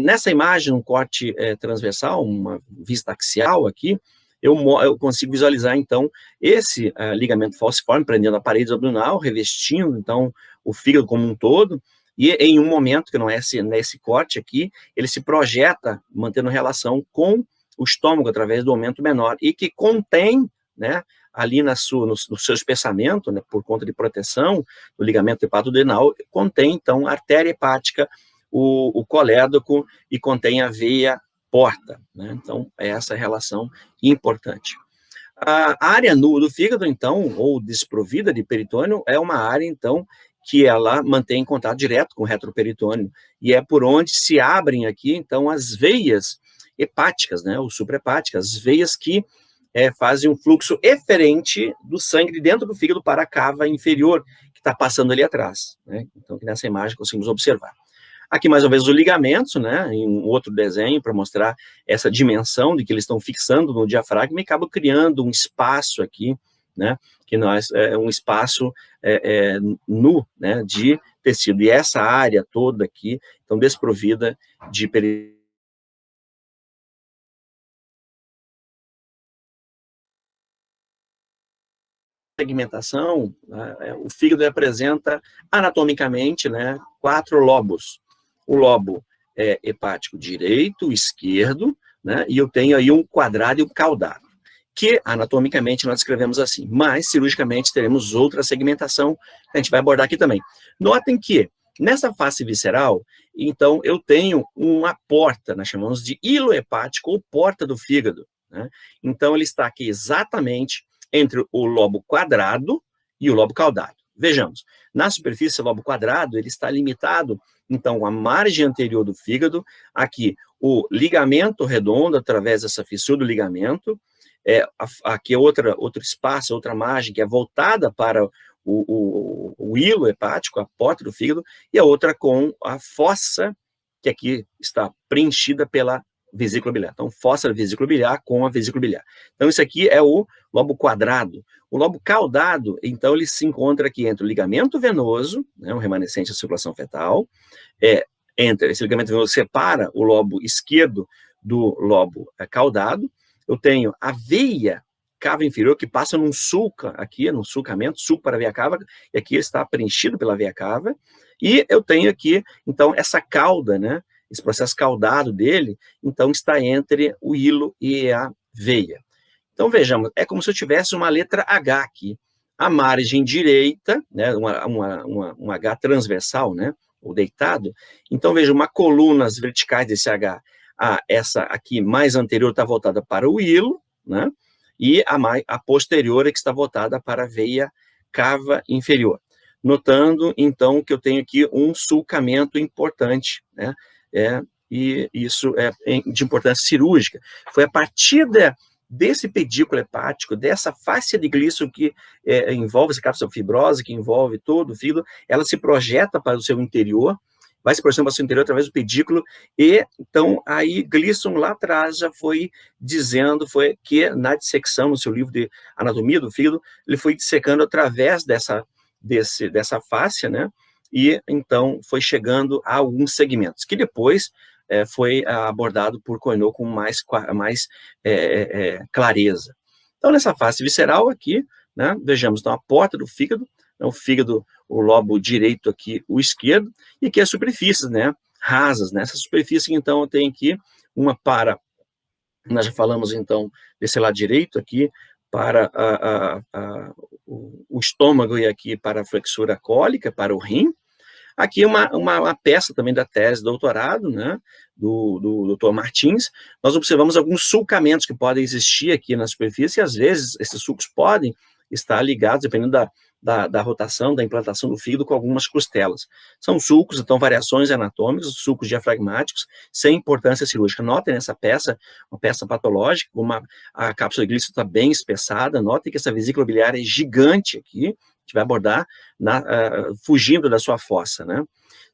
Nessa imagem, um corte transversal, uma vista axial aqui, eu consigo visualizar, então, esse ligamento falciforme prendendo a parede abdominal, revestindo, então, o fígado como um todo, e em um momento, que não é nesse corte aqui, ele se projeta, mantendo relação com o estômago, através do aumento menor, e que contém, né, ali no seu espessamento, né, por conta de proteção do ligamento hepatodenal, contém, então, a artéria hepática, o colédoco, e contém a veia porta, né? Então, é essa relação importante. A área nua do fígado, então, ou desprovida de peritônio, é uma área, então, que ela mantém contato direto com o retroperitônio, e é por onde se abrem aqui, então, as veias hepáticas, né, ou suprahepáticas, as veias que fazem um fluxo eferente do sangue de dentro do fígado para a cava inferior, que está passando ali atrás, né? Então, aqui nessa imagem conseguimos observar. Aqui, mais ou menos, os ligamentos, né, em um outro desenho, para mostrar essa dimensão de que eles estão fixando no diafragma, e acabam criando um espaço aqui, né, que é um espaço nu, né, de tecido. E essa área toda aqui, então, desprovida de segmentação, o fígado apresenta anatomicamente, né, 4 lobos. O lobo hepático direito, esquerdo, né? E eu tenho aí um quadrado e um caudado, que anatomicamente nós descrevemos assim, mas cirurgicamente teremos outra segmentação que a gente vai abordar aqui também. Notem que nessa face visceral, então eu tenho uma porta, nós chamamos de hilo hepático ou porta do fígado, né? Então ele está aqui exatamente entre o lobo quadrado e o lobo caudado. Vejamos, na superfície lobo quadrado, ele está limitado, então, à margem anterior do fígado, aqui o ligamento redondo, através dessa fissura do ligamento, aqui é outro espaço, outra margem que é voltada para o hilo hepático, a porta do fígado, e a outra com a fossa, que aqui está preenchida pela vesícula biliar. Então, fossa da vesícula biliar com a vesícula biliar. Então, isso aqui é o lobo quadrado. O lobo caudado, então, ele se encontra aqui entre o ligamento venoso, né, um remanescente da circulação fetal, entre esse ligamento venoso separa o lobo esquerdo do lobo caudado. Eu tenho a veia cava inferior, que passa num sulca, aqui, num sulcamento, sulco para a veia cava, e aqui está preenchido pela veia cava, e eu tenho aqui, então, essa cauda, né, esse processo caudado dele, então, está entre o hilo e a veia. Então, vejamos, é como se eu tivesse uma letra H aqui, a margem direita, né, um H transversal, né, ou deitado, então, veja, uma colunas verticais desse H, essa aqui mais anterior está voltada para o hilo, né, e a posterior é que está voltada para a veia cava inferior. Notando, então, que eu tenho aqui um sulcamento importante, né, e isso é de importância cirúrgica. Foi a partir desse pedículo hepático, dessa fáscia de Gleason que envolve essa cápsula fibrosa, que envolve todo o fígado, ela se projeta para o seu interior, vai se projetando para o seu interior através do pedículo, e então aí Gleason lá atrás já foi dizendo que na dissecção, no seu livro de anatomia do fígado, ele foi dissecando através dessa fáscia, né, e então foi chegando a alguns segmentos, que depois foi abordado por Cournot com mais clareza. Então, nessa face visceral aqui, né, vejamos, então, a porta do fígado, o fígado, o lobo direito aqui, o esquerdo, e aqui as superfícies, né, rasas, né, essa superfície, então, eu tenho aqui uma para, nós já falamos, então, desse lado direito aqui, para o estômago e aqui para a flexura cólica, para o rim. Aqui uma peça também da tese de doutorado, né, do Dr. Martins. Nós observamos alguns sulcamentos que podem existir aqui na superfície, e às vezes esses sulcos podem estar ligados, dependendo da rotação, da implantação do fígado, com algumas costelas. São sulcos, então, variações anatômicas, sulcos diafragmáticos, sem importância cirúrgica. Notem nessa peça, uma peça patológica, a cápsula de Gleason está bem espessada, notem que essa vesícula biliar é gigante aqui, que vai abordar fugindo da sua fossa, né?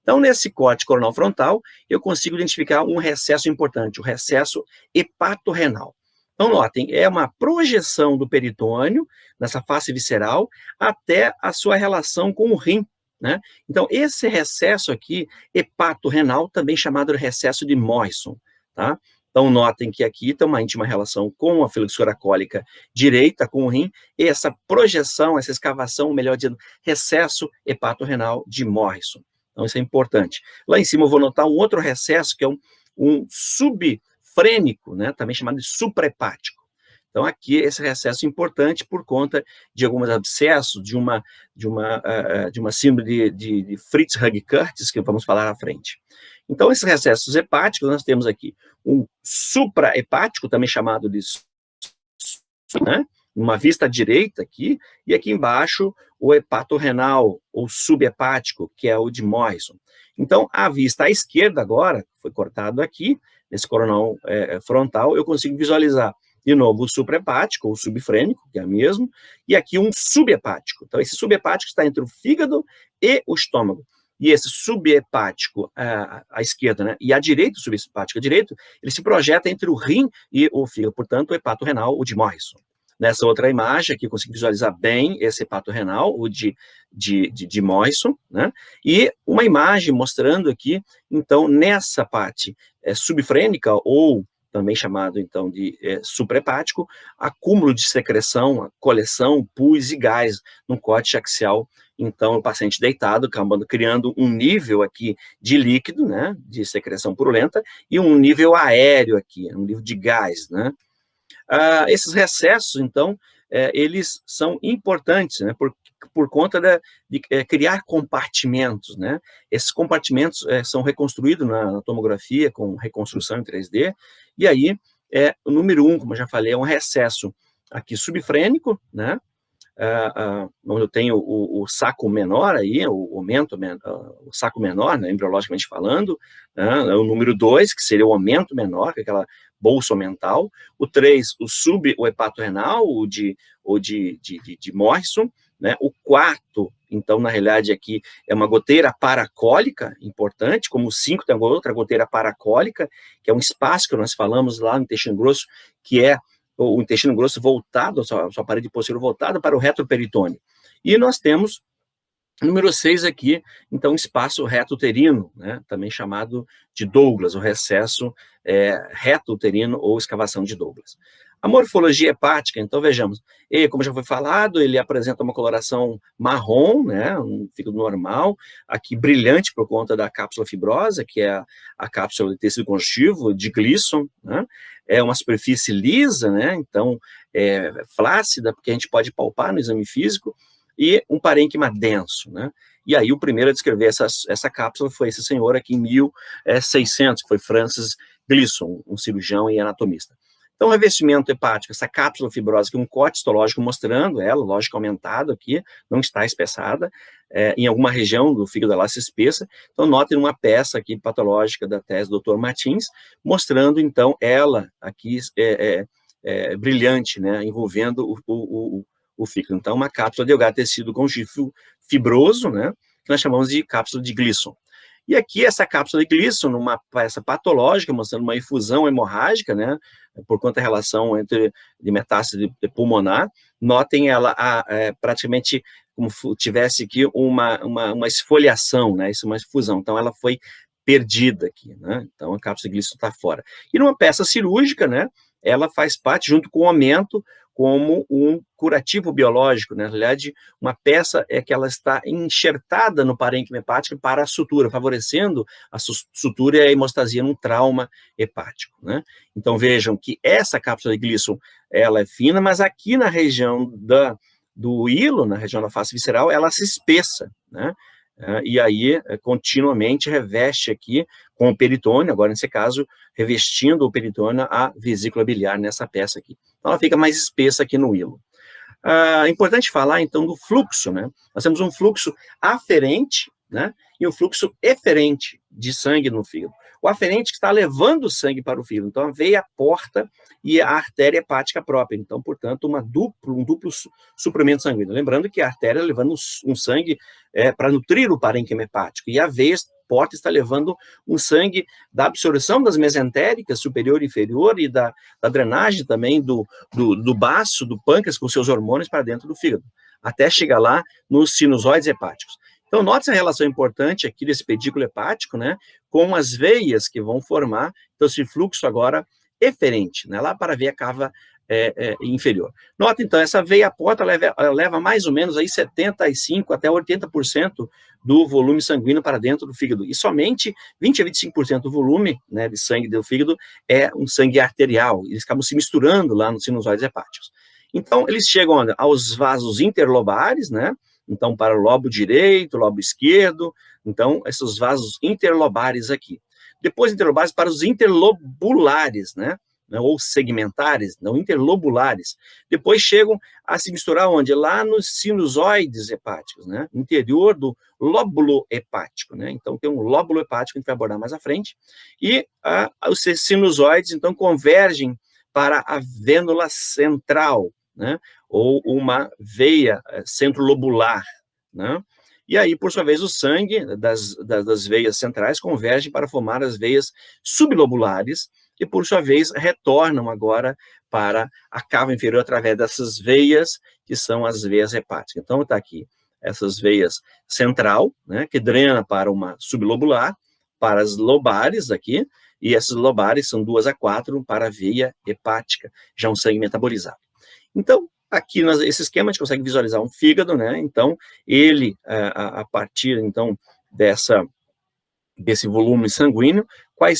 Então, nesse corte coronal frontal, eu consigo identificar um recesso importante, o recesso hepatorrenal. Então, notem, é uma projeção do peritônio, nessa face visceral, até a sua relação com o rim, né? Então, esse recesso aqui, hepatorrenal, também chamado de recesso de Morrison, tá? Então, notem que aqui tem uma íntima relação com a flexura cólica direita, com o rim, e essa projeção, essa escavação, melhor dizendo, recesso hepatorrenal de Morrison. Então, isso é importante. Lá em cima eu vou notar um outro recesso, que é um subfrênico, né, também chamado de suprahepático. Então, aqui esse recesso é importante por conta de alguns abscessos, de uma síndrome de Fritz-Hugh-Curtis, que vamos falar à frente. Então, esses recessos hepáticos, nós temos aqui um suprahepático, também chamado de, né, uma vista direita aqui, e aqui embaixo o hepatorrenal, ou subhepático, que é o de Morrison. Então, a vista à esquerda agora, foi cortado aqui, nesse coronal frontal, eu consigo visualizar de novo o suprahepático, ou subfrênico, que é o mesmo, e aqui um subhepático. Então, esse subhepático está entre o fígado e o estômago. E esse subhepático à esquerda, né, e à direita, o subhepático à direita, ele se projeta entre o rim e o fígado, portanto, o hepatorrenal, o de Morrison. Nessa outra imagem aqui, eu consigo visualizar bem esse hepatorrenal, o de Morrison, né, e uma imagem mostrando aqui, então, nessa parte subfrênica, ou também chamado, então, de suprahepático, acúmulo de secreção, coleção, pus e gás no córtex axial. Então, o paciente deitado, acabando criando um nível aqui de líquido, né, de secreção purulenta, e um nível aéreo aqui, um nível de gás, né. Esses recessos, então, eles são importantes, né, por conta de criar compartimentos, né. Esses compartimentos são reconstruídos na tomografia com reconstrução em 3D, e aí, o número 1, como eu já falei, é um recesso aqui subfrênico, né, onde eu tenho o saco menor aí, o saco menor, né, embriologicamente falando, né, o número 2, que seria o aumento menor, que é aquela bolsa mental, o 3, o hepato-renal, de Morrison, né, o 4, então, na realidade, aqui é uma goteira paracólica, importante, como o 5 tem outra goteira paracólica, que é um espaço que nós falamos lá no intestino grosso, que é o intestino grosso voltado, a sua parede posterior voltada para o retroperitônio. E nós temos, número 6 aqui, então, espaço reto-uterino, né, também chamado de Douglas, o recesso reto-uterino ou escavação de Douglas. A morfologia hepática, então, vejamos, ele, como já foi falado, ele apresenta uma coloração marrom, né, um fígado normal, aqui brilhante por conta da cápsula fibrosa, que é a cápsula de tecido conjuntivo de Gleason, né, é uma superfície lisa, né, então, flácida, porque a gente pode palpar no exame físico, e um parênquima denso, né? E aí o primeiro a descrever essa cápsula foi esse senhor aqui em 1600, que foi Francis Gleason, um cirurgião e anatomista. Então, o revestimento hepático, essa cápsula fibrosa, que é um corte histológico mostrando ela, lógico, aumentado aqui, não está espessada, em alguma região do fígado ela se espessa. Então, notem uma peça aqui patológica da tese do Dr. Martins, mostrando, então, ela aqui brilhante, né, envolvendo o fígado. Então, uma cápsula delgada tecido conjuntivo fibroso, né, que nós chamamos de cápsula de Gleason. E aqui, essa cápsula de Gleason, numa peça patológica, mostrando uma efusão hemorrágica, né, por conta da relação de metástase pulmonar, notem ela praticamente como se tivesse aqui uma esfoliação, né, isso é uma efusão, então ela foi perdida aqui, né, então a cápsula de Gleason está fora. E numa peça cirúrgica, né, ela faz parte, junto com o aumento, como um curativo biológico, né? Na realidade, uma peça é que ela está enxertada no parênquima hepático para a sutura, favorecendo a sutura e a hemostasia num trauma hepático, né? Então, vejam que essa cápsula de Gleason, ela é fina, mas aqui na região do hilo, na região da face visceral, ela se espessa, né? E aí, continuamente reveste aqui com o peritônio, agora nesse caso, revestindo o peritônio a vesícula biliar nessa peça aqui. Então, ela fica mais espessa aqui no hilo. É importante falar, então, do fluxo, né? Nós temos um fluxo aferente, né, e um fluxo eferente de sangue no fígado. O aferente que está levando o sangue para o fígado, então a veia porta e a artéria hepática própria, então, portanto, um duplo suprimento sanguíneo. Lembrando que a artéria levando um sangue para nutrir o parênquima hepático, e a veia porta está levando um sangue da absorção das mesentéricas, superior e inferior, e da drenagem também do baço, do pâncreas, com seus hormônios para dentro do fígado, até chegar lá nos sinusoides hepáticos. Então, note essa relação importante aqui desse pedículo hepático, né, com as veias que vão formar, então, esse fluxo agora eferente, né, lá para a veia cava inferior. Nota, então, essa veia porta leva mais ou menos aí 75% até 80% do volume sanguíneo para dentro do fígado, e somente 20% a 25% do volume, né, de sangue do fígado é um sangue arterial, eles acabam se misturando lá nos sinusoides hepáticos. Então, eles chegam aos vasos interlobares, né, então, para o lobo direito, lobo esquerdo, então, esses vasos interlobares aqui. Depois, interlobares para os interlobulares, né, ou segmentares, não interlobulares. Depois chegam a se misturar onde? Lá nos sinusoides hepáticos, né, no interior do lóbulo hepático, né, então tem um lóbulo hepático que a gente vai abordar mais à frente, e os sinusoides, então, convergem para a vênula central, né, ou uma veia centrolobular, né? E aí, por sua vez, o sangue das veias centrais converge para formar as veias sublobulares, e, por sua vez, retornam agora para a cava inferior através dessas veias, que são as veias hepáticas. Então, está aqui essas veias central, né, que drena para uma sublobular, para as lobares aqui, e essas lobares são 2 a 4 para a veia hepática, já um sangue metabolizado. Então, aqui nesse esquema a gente consegue visualizar um fígado, né? Então, ele, a partir, então, desse volume sanguíneo, qual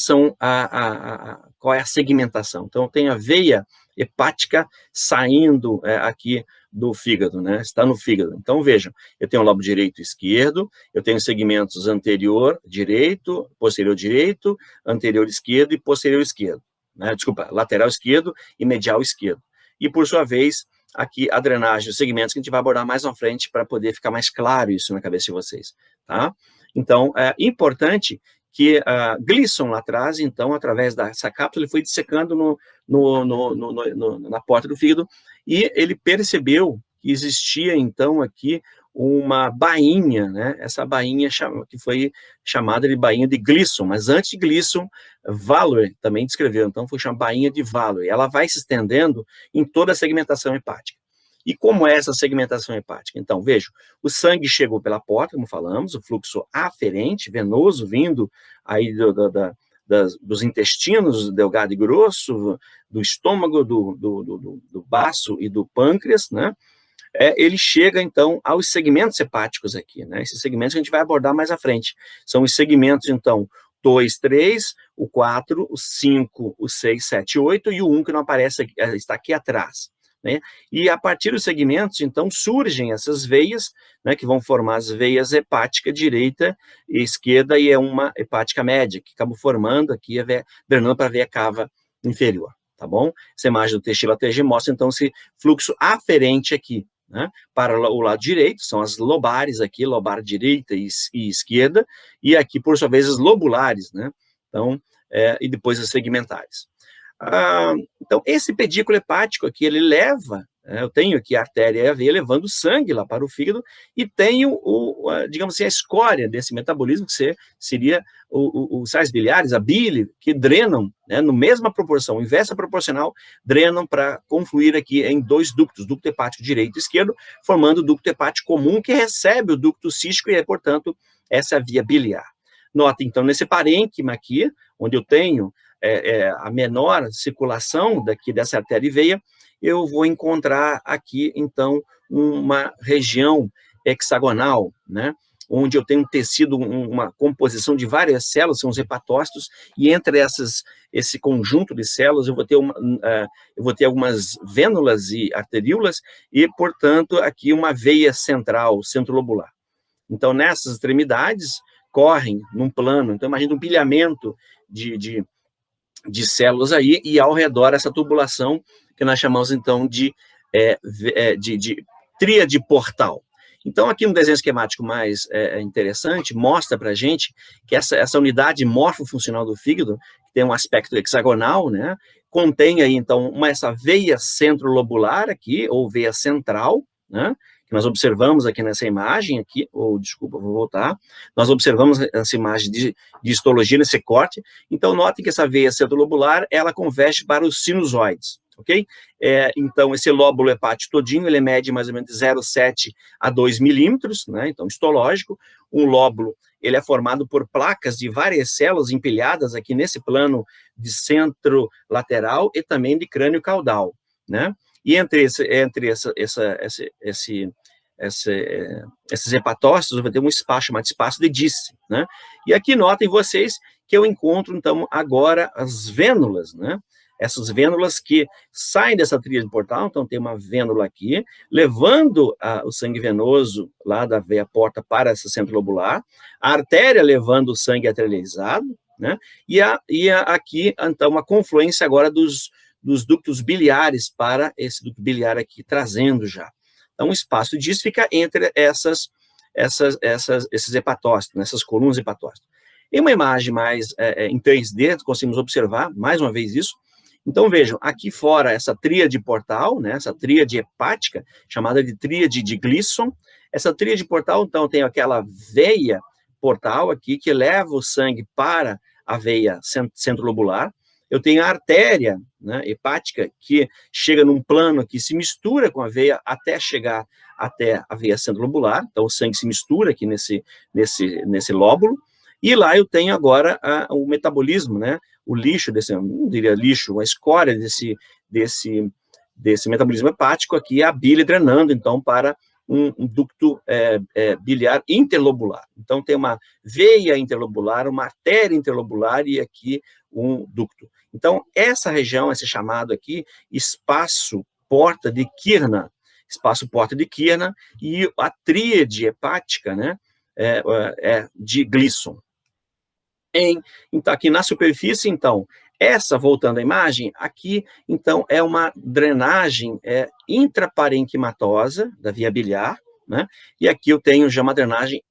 é a segmentação? Então, tem a veia hepática saindo aqui do fígado, né? Está no fígado. Então, vejam, eu tenho o lobo direito e esquerdo, eu tenho segmentos anterior direito, posterior direito, anterior esquerdo e posterior esquerdo, né? Desculpa, lateral esquerdo e medial esquerdo. E, por sua vez, aqui a drenagem, os segmentos que a gente vai abordar mais à frente para poder ficar mais claro isso na cabeça de vocês, tá? Então, é importante que Gleason lá atrás, então, através dessa cápsula, ele foi dissecando na porta do fígado, e ele percebeu que existia, então, aqui uma bainha, né? Essa bainha que foi chamada de bainha de Gleason, mas antes de Gleason, Valor também descreveu, então foi chamada bainha de Valor. Ela vai se estendendo em toda a segmentação hepática. E como é essa segmentação hepática? Então, veja, o sangue chegou pela porta, como falamos, o fluxo aferente, venoso, vindo aí dos intestinos, delgado e grosso, do estômago, do baço e do pâncreas, né? Ele chega, então, aos segmentos hepáticos aqui, né? Esses segmentos que a gente vai abordar mais à frente. São os segmentos, então, 2, 3, o 4, o 5, o 6, 7, 8 e o 1 que não aparece aqui, está aqui atrás, né? E a partir dos segmentos, então, surgem essas veias, né, que vão formar as veias hepática direita e esquerda, e é uma hepática média, que acaba formando aqui, drenando para a veia cava inferior, tá bom? Essa imagem do Teixeira TG mostra, então, esse fluxo aferente aqui, né, para o lado direito, são as lobares aqui, lobar direita e esquerda, e aqui, por sua vez, as lobulares, né? Então, e depois as segmentares. Então, esse pedículo hepático aqui, ele leva, eu tenho aqui a artéria e a veia levando sangue lá para o fígado, e tenho, digamos assim, a escória desse metabolismo, que seria os sais biliares, a bile, que drenam, né, no mesma proporção, inversa proporcional, drenam para confluir aqui em 2 ductos, ducto hepático direito e esquerdo, formando o ducto hepático comum, que recebe o ducto cístico, e portanto, essa via biliar. Nota, então, nesse parênquima aqui, onde eu tenho a menor circulação dessa artéria e veia, eu vou encontrar aqui, então, uma região hexagonal, né, onde eu tenho um tecido, uma composição de várias células, são os hepatócitos, e entre esse conjunto de células eu vou ter algumas vênulas e arteríolas, e, portanto, aqui uma veia central, centrolobular. Então, nessas extremidades, correm num plano, então imagina um pilhamento de células aí, e ao redor essa tubulação que nós chamamos, então, de tríade portal. Então, aqui no desenho esquemático mais interessante, mostra para a gente que essa unidade morfofuncional do fígado, que tem um aspecto hexagonal, né, contém aí, então, essa veia centrolobular aqui, ou veia central, né, que nós observamos aqui nessa imagem aqui, desculpa, vou voltar, nós observamos essa imagem de histologia nesse corte. Então, notem que essa veia centrolobular, ela converge para os sinusoides, ok? Então, esse lóbulo hepático todinho, ele mede mais ou menos de 0,7 a 2 milímetros, né? Então, histológico. Um lóbulo, ele é formado por placas de várias células empilhadas aqui nesse plano de centro lateral e também de crânio caudal, né? E entre esses hepatócitos, vai ter um espaço chamado espaço de Disse, né? E aqui notem vocês que eu encontro, então, agora as vênulas, né? Essas vênulas que saem dessa tríade portal, então tem uma vênula aqui, levando o sangue venoso lá da veia porta para essa centro lobular, a artéria levando o sangue arterializado, né? E aqui, então, uma confluência agora dos ductos biliares para esse ducto biliar aqui, trazendo já. Então, o espaço disso fica entre esses hepatócitos, nessas colunas hepatócitas. Em uma imagem mais em 3D, conseguimos observar, mais uma vez isso. Então, vejam, aqui fora, essa tríade portal, né, essa tríade hepática, chamada de tríade de Gleason. Essa tríade portal, então, tem aquela veia portal aqui, que leva o sangue para a veia centrolobular. Eu tenho a artéria, né, hepática, que chega num plano que se mistura com a veia até chegar até a veia centrolobular. Então, o sangue se mistura aqui nesse lóbulo. E lá eu tenho agora o metabolismo, né? O lixo não diria lixo, a escória desse metabolismo hepático aqui, a bile drenando, então, para um ducto biliar interlobular. Então, tem uma veia interlobular, uma artéria interlobular e aqui um ducto. Então, essa região, esse chamado aqui, espaço porta de Kirna, e a tríade hepática, né, de Gleason. Então, aqui na superfície, então, voltando à imagem, aqui, então, é uma drenagem intraparenquimatosa da via biliar, né? E aqui eu tenho já uma drenagem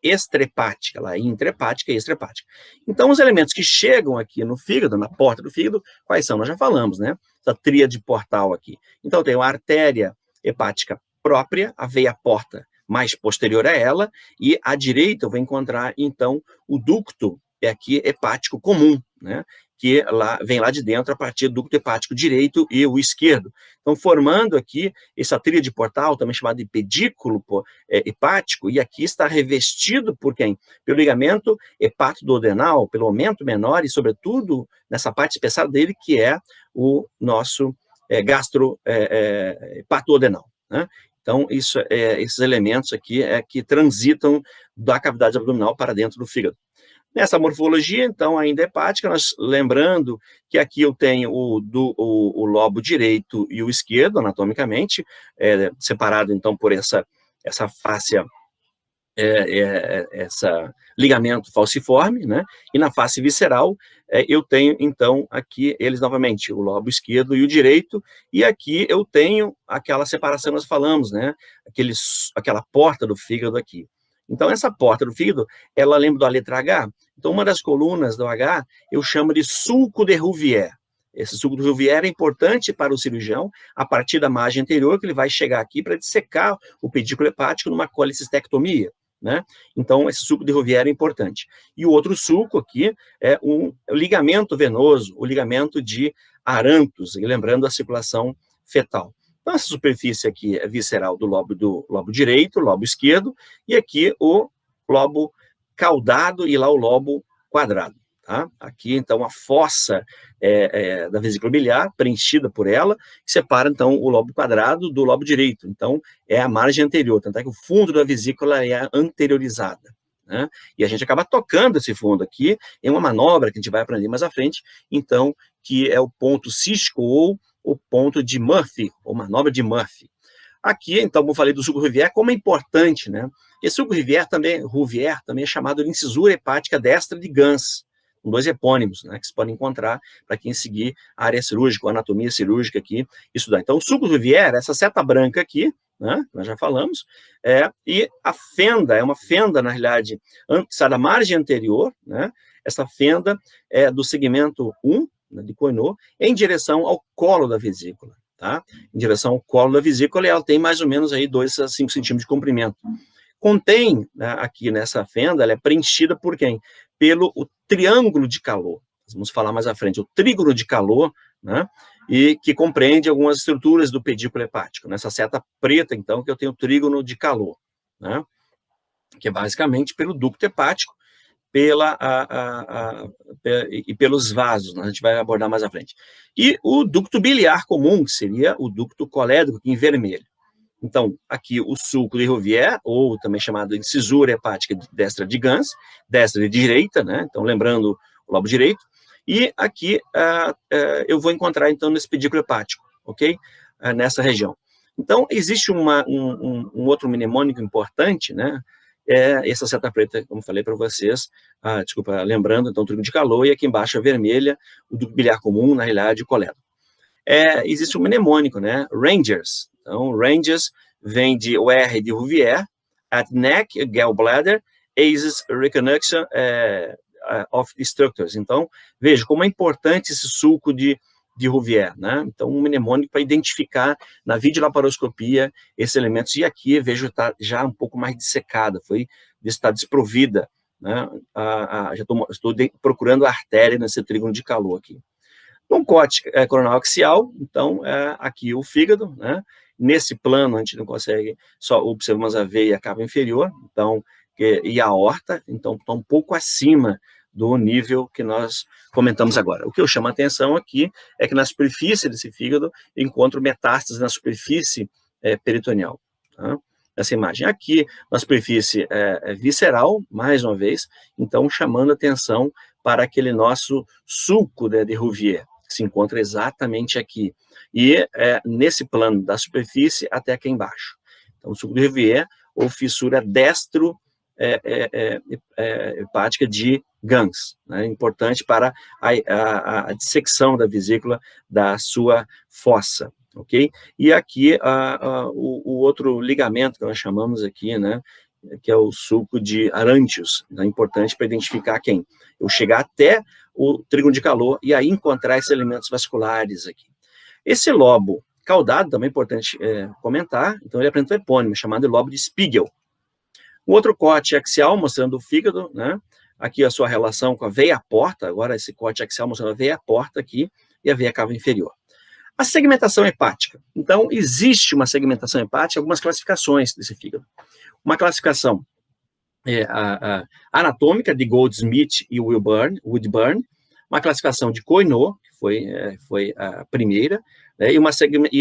extrahepática, lá, intrahepática e extrahepática. Então, os elementos que chegam aqui no fígado, na porta do fígado, quais são? Nós já falamos, né? Essa tríade portal aqui. Então, eu tenho a artéria hepática própria, a veia porta mais posterior a ela, e à direita eu vou encontrar, então, o ducto aqui hepático comum, né? Que vem lá de dentro a partir do ducto hepático direito e o esquerdo. Então, formando aqui essa tríade portal, também chamada de pedículo hepático, e aqui está revestido por quem? Pelo ligamento hepatoduodenal, pelo aumento menor e, sobretudo, nessa parte espessada dele, que é o nosso hepatoduodenal, né? Então, esses elementos aqui que transitam da cavidade abdominal para dentro do fígado. Nessa morfologia, então, ainda hepática, nós lembrando que aqui eu tenho o lobo direito e o esquerdo, anatomicamente, separado, então, por essa fáscia, essa ligamento falciforme, né? E na face visceral, eu tenho, então, aqui eles novamente, o lobo esquerdo e o direito, e aqui eu tenho aquela separação que nós falamos, né? Aquela porta do fígado aqui. Então, essa porta do fígado, ela lembra da letra H? Então, uma das colunas do H, eu chamo de sulco de Rouvier. Esse sulco de Rouvier é importante para o cirurgião, a partir da margem anterior, que ele vai chegar aqui para dissecar o pedículo hepático numa colecistectomia, né? Então, esse sulco de Rouvier é importante. E o outro sulco aqui é o ligamento venoso, o ligamento de Arantus, lembrando a circulação fetal. Então, essa superfície aqui é visceral do lobo direito, lobo esquerdo, e aqui o lobo caudado e lá o lobo quadrado. Tá? Aqui, então, a fossa da vesícula biliar, preenchida por ela, que separa, então, o lobo quadrado do lobo direito. Então, é a margem anterior, tanto é que o fundo da vesícula é anteriorizada, né? E a gente acaba tocando esse fundo aqui em uma manobra que a gente vai aprender mais à frente, então, que é o ponto cístico ou o ponto de Murphy, ou manobra de Murphy. Aqui, então, como eu falei do sulco Rouvier, como é importante, né? Esse sulco Rouvier também é chamado de incisura hepática destra de Gans, com 2 epônimos, né, que se podem encontrar para quem seguir a área cirúrgica, a anatomia cirúrgica aqui, estudar. Então, o sulco Rouvier, essa seta branca aqui, né, nós já falamos, e a fenda, é uma fenda, na realidade, que sai da margem anterior, né, essa fenda é do segmento 1, de Coinot, em direção ao colo da vesícula, tá? Em direção ao colo da vesícula, e ela tem mais ou menos aí 2 a 5 centímetros de comprimento. Contém, né, aqui nessa fenda, ela é preenchida por quem? Pelo o triângulo de Calot. Vamos falar mais à frente, o trígono de Calot, né? E que compreende algumas estruturas do pedículo hepático. Nessa seta preta, então, que eu tenho o trígono de Calot, né? Que é basicamente pelo ducto hepático, e pelos vasos, né? A gente vai abordar mais à frente. E o ducto biliar comum, que seria o ducto colédrico, em vermelho. Então, aqui o sulco de Rouvier, ou também chamado de incisura hepática destra de Gans, destra e direita, né? Então, lembrando o lobo direito. E aqui eu vou encontrar, então, nesse pedículo hepático, ok? Nessa região. Então, existe um outro mnemônico importante, né? Essa seta preta, como falei para vocês, lembrando, então, o trígono de Calot, e aqui embaixo a vermelha, o ducto biliar comum, na realidade, o colédrico. Existe um mnemônico, né? Rangers. Então, Rangers vem de o R de Rouvier, at neck, gallbladder, ACEs reconnection of structures. Então, veja como é importante esse sulco de Rouvier, né? Então, um mnemônico para identificar na videolaparoscopia esses elementos. E aqui, vejo, está já um pouco mais dissecada, está desprovida, né? Já estou procurando a artéria nesse trígono de Calot aqui. Um corte coronal axial, então, aqui o fígado, né? Nesse plano, a gente não consegue, só observamos a veia cava inferior, então, e a aorta, então está um pouco acima do nível que nós comentamos agora. O que eu chamo a atenção aqui é que na superfície desse fígado eu encontro metástases na superfície peritoneal, tá? Essa imagem aqui, na superfície visceral, mais uma vez, então chamando atenção para aquele nosso sulco de Rouvier, que se encontra exatamente aqui, e nesse plano da superfície até aqui embaixo. Então, o sulco de Rouvier, ou fissura destro hepática de Gans, né, importante para a dissecção da vesícula da sua fossa, ok? E aqui o outro ligamento que nós chamamos aqui, né, que é o sulco de Arantius, né, importante para identificar quem? Eu chegar até o trígono de calor e aí encontrar esses elementos vasculares aqui. Esse lobo caudado, também é importante comentar, então ele apresenta um epônimo chamado lobo de Spiegel. Um outro corte axial mostrando o fígado, né? Aqui a sua relação com a veia porta, agora esse corte axial mostrando a veia porta aqui e a veia cava inferior. A segmentação hepática. Então, existe uma segmentação hepática, algumas classificações desse fígado. Uma classificação anatômica de Goldsmith e Woodburn, uma classificação de Coinot, que foi a primeira, né, e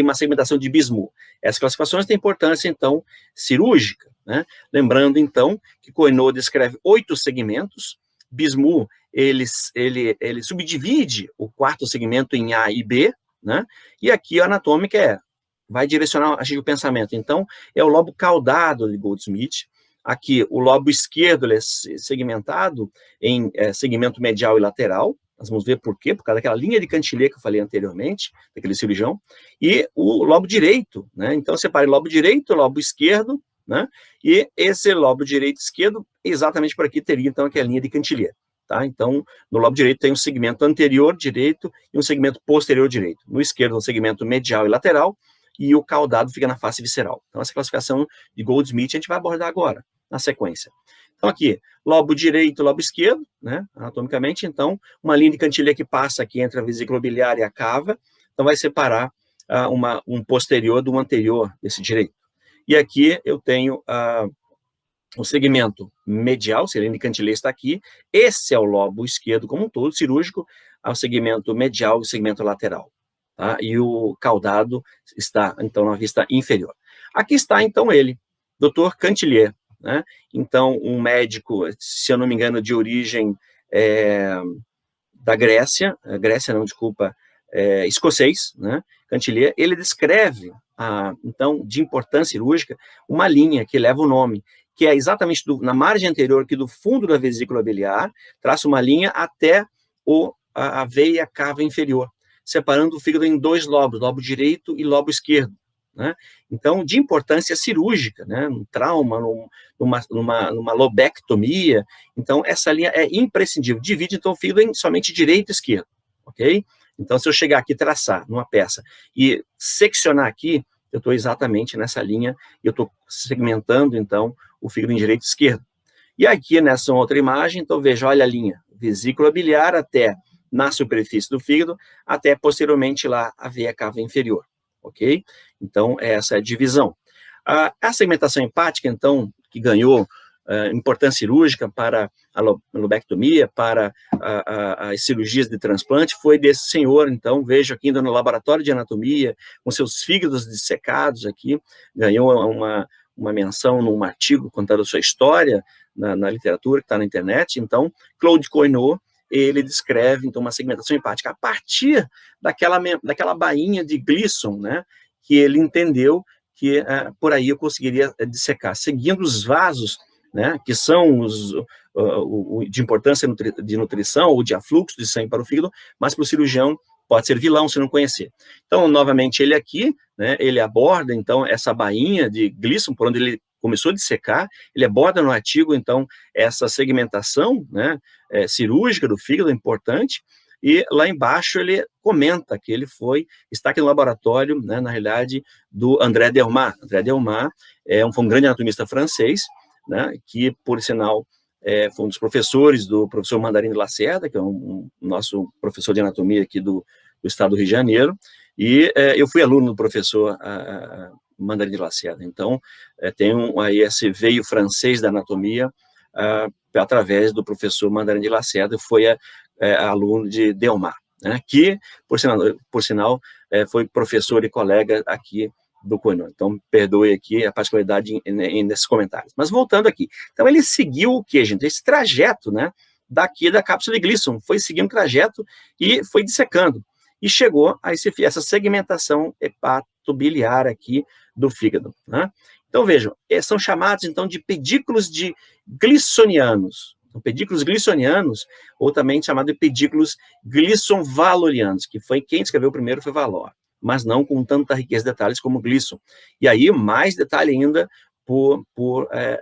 uma segmentação de Bismuth. Essas classificações têm importância, então, cirúrgica, né? Lembrando, então, que Coinot descreve 8 segmentos, Bismuth, ele subdivide o quarto segmento em A e B, né? E aqui a anatômica vai direcionar o pensamento. Então, é o lobo caudado de Goldsmith. Aqui, o lobo esquerdo ele é segmentado em segmento medial e lateral. Nós vamos ver por quê, por causa daquela linha de Cantilet que eu falei anteriormente, daquele cirurgião. E o lobo direito, né? Então, separe lobo direito, lobo esquerdo, né? E esse lobo direito e esquerdo, exatamente por aqui, teria, então, aquela linha de Cantilet. Tá? Então, no lobo direito tem um segmento anterior direito e um segmento posterior direito. No esquerdo, um segmento medial e lateral, e o caudado fica na face visceral. Então, essa classificação de Goldsmith a gente vai abordar agora, na sequência. Então, aqui, lobo direito, lobo esquerdo, né, anatomicamente, então, uma linha de Cantilet que passa aqui entre a vesícula biliar e a cava, então vai separar um posterior do anterior desse direito. E aqui eu tenho o segmento medial, se a linha de Cantilet está aqui, esse é o lobo esquerdo como um todo, cirúrgico, ao segmento medial e o segmento lateral. Tá? E o caudado está, então, na vista inferior. Aqui está, então, ele, Dr. Cantilet, né? Então, um médico, se eu não me engano, de origem da Grécia, escocês, né? Cantilet, ele descreve, então, de importância cirúrgica, uma linha que leva o nome, que é exatamente na margem anterior aqui do fundo da vesícula biliar, traça uma linha até a veia cava inferior, separando o fígado em 2 lobos, lobo direito e lobo esquerdo, né? Então, de importância cirúrgica, né? Um trauma, numa lobectomia, então essa linha é imprescindível, divide então o fígado em somente direito e esquerdo, ok? Então, se eu chegar aqui e traçar numa peça e seccionar aqui, eu estou exatamente nessa linha, e eu estou segmentando, então, o fígado em direito e esquerdo. E aqui, nessa outra imagem, então, veja, olha a linha, vesícula biliar até na superfície do fígado, até posteriormente lá a veia cava inferior, ok? Então, essa é a divisão. A segmentação hepática, então, que ganhou importância cirúrgica para a lobectomia, para as cirurgias de transplante, foi desse senhor, então, vejo aqui ainda no laboratório de anatomia, com seus fígados dissecados aqui, ganhou uma menção num artigo contando a sua história na literatura, que está na internet. Então, Claude Coinot, ele descreve, então, uma segmentação hepática a partir daquela bainha de Glisson, né, que ele entendeu que por aí eu conseguiria dissecar, seguindo os vasos, né, que são de importância de nutrição ou de afluxo de sangue para o fígado, mas para o cirurgião pode ser vilão se não conhecer. Então, novamente, ele aqui, né, ele aborda, então, essa bainha de Glisson, por onde ele começou a dissecar, ele aborda no artigo, então, essa segmentação, né, cirúrgica do fígado, importante, e lá embaixo ele comenta que ele está aqui no laboratório, né, na realidade, do André Delmas. André Delmas foi um grande anatomista francês, né, que, por sinal, foi um dos professores do professor Mandarim de Lacerda, que é um nosso professor de anatomia aqui do estado do Rio de Janeiro, e eu fui aluno do professor Mandarim de Lacerda. Então, tem aí esse veio francês da anatomia através do professor Mandarim de Lacerda, foi aluno de Delmar, né, que, por sinal foi professor e colega aqui do Koinô. Então, perdoe aqui a particularidade nesses comentários. Mas voltando aqui. Então, ele seguiu o quê, gente? Esse trajeto, né, daqui da cápsula de Glisson, foi seguindo o trajeto e foi dissecando. E chegou a essa segmentação hepatobiliar aqui do fígado, né? Então, vejam, são chamados, então, de pedículos de glissonianos. Então, pedículos glissonianos, ou também chamado de pedículos glisson-valorianos, que foi quem escreveu primeiro foi Valor, mas não com tanta riqueza de detalhes como Glisson. E aí, mais detalhe ainda por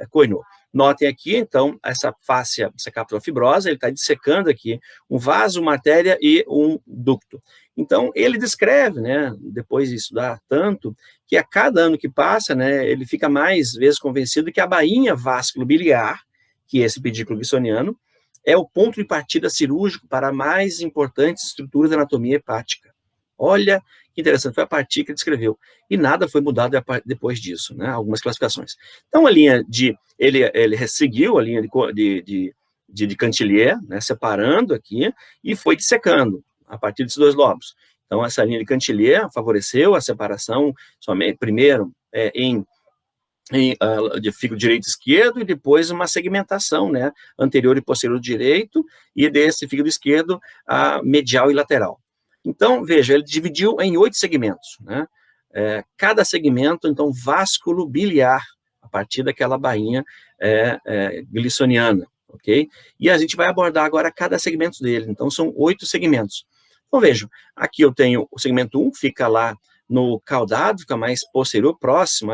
Koinô. Notem aqui, então, essa fáscia, essa cápsula fibrosa, ele está dissecando aqui um vaso, uma artéria e um ducto. Então, ele descreve, né, depois de estudar tanto, que a cada ano que passa, né, ele fica mais vezes convencido que a bainha vasculobiliar, que é esse pedículo glissoniano, é o ponto de partida cirúrgico para mais importantes estruturas da anatomia hepática. Olha que interessante, foi a partir que ele descreveu. E nada foi mudado depois disso, né? Algumas classificações. Então, a linha ele seguiu a linha de Cantillier, né, separando aqui, e foi dissecando a partir desses dois lobos. Então, essa linha de Cantillier favoreceu a separação, somente, primeiro, de fígado direito e esquerdo, e depois uma segmentação, né, anterior e posterior direito, e desse fígado esquerdo, a medial e lateral. Então, veja, ele dividiu em 8 segmentos, né? Cada segmento, então, vasculo biliar, a partir daquela bainha glissoniana, ok? E a gente vai abordar agora cada segmento dele, então são 8 segmentos. Então, vejam, aqui eu tenho o segmento 1, fica lá no caudado, fica mais posterior, próximo,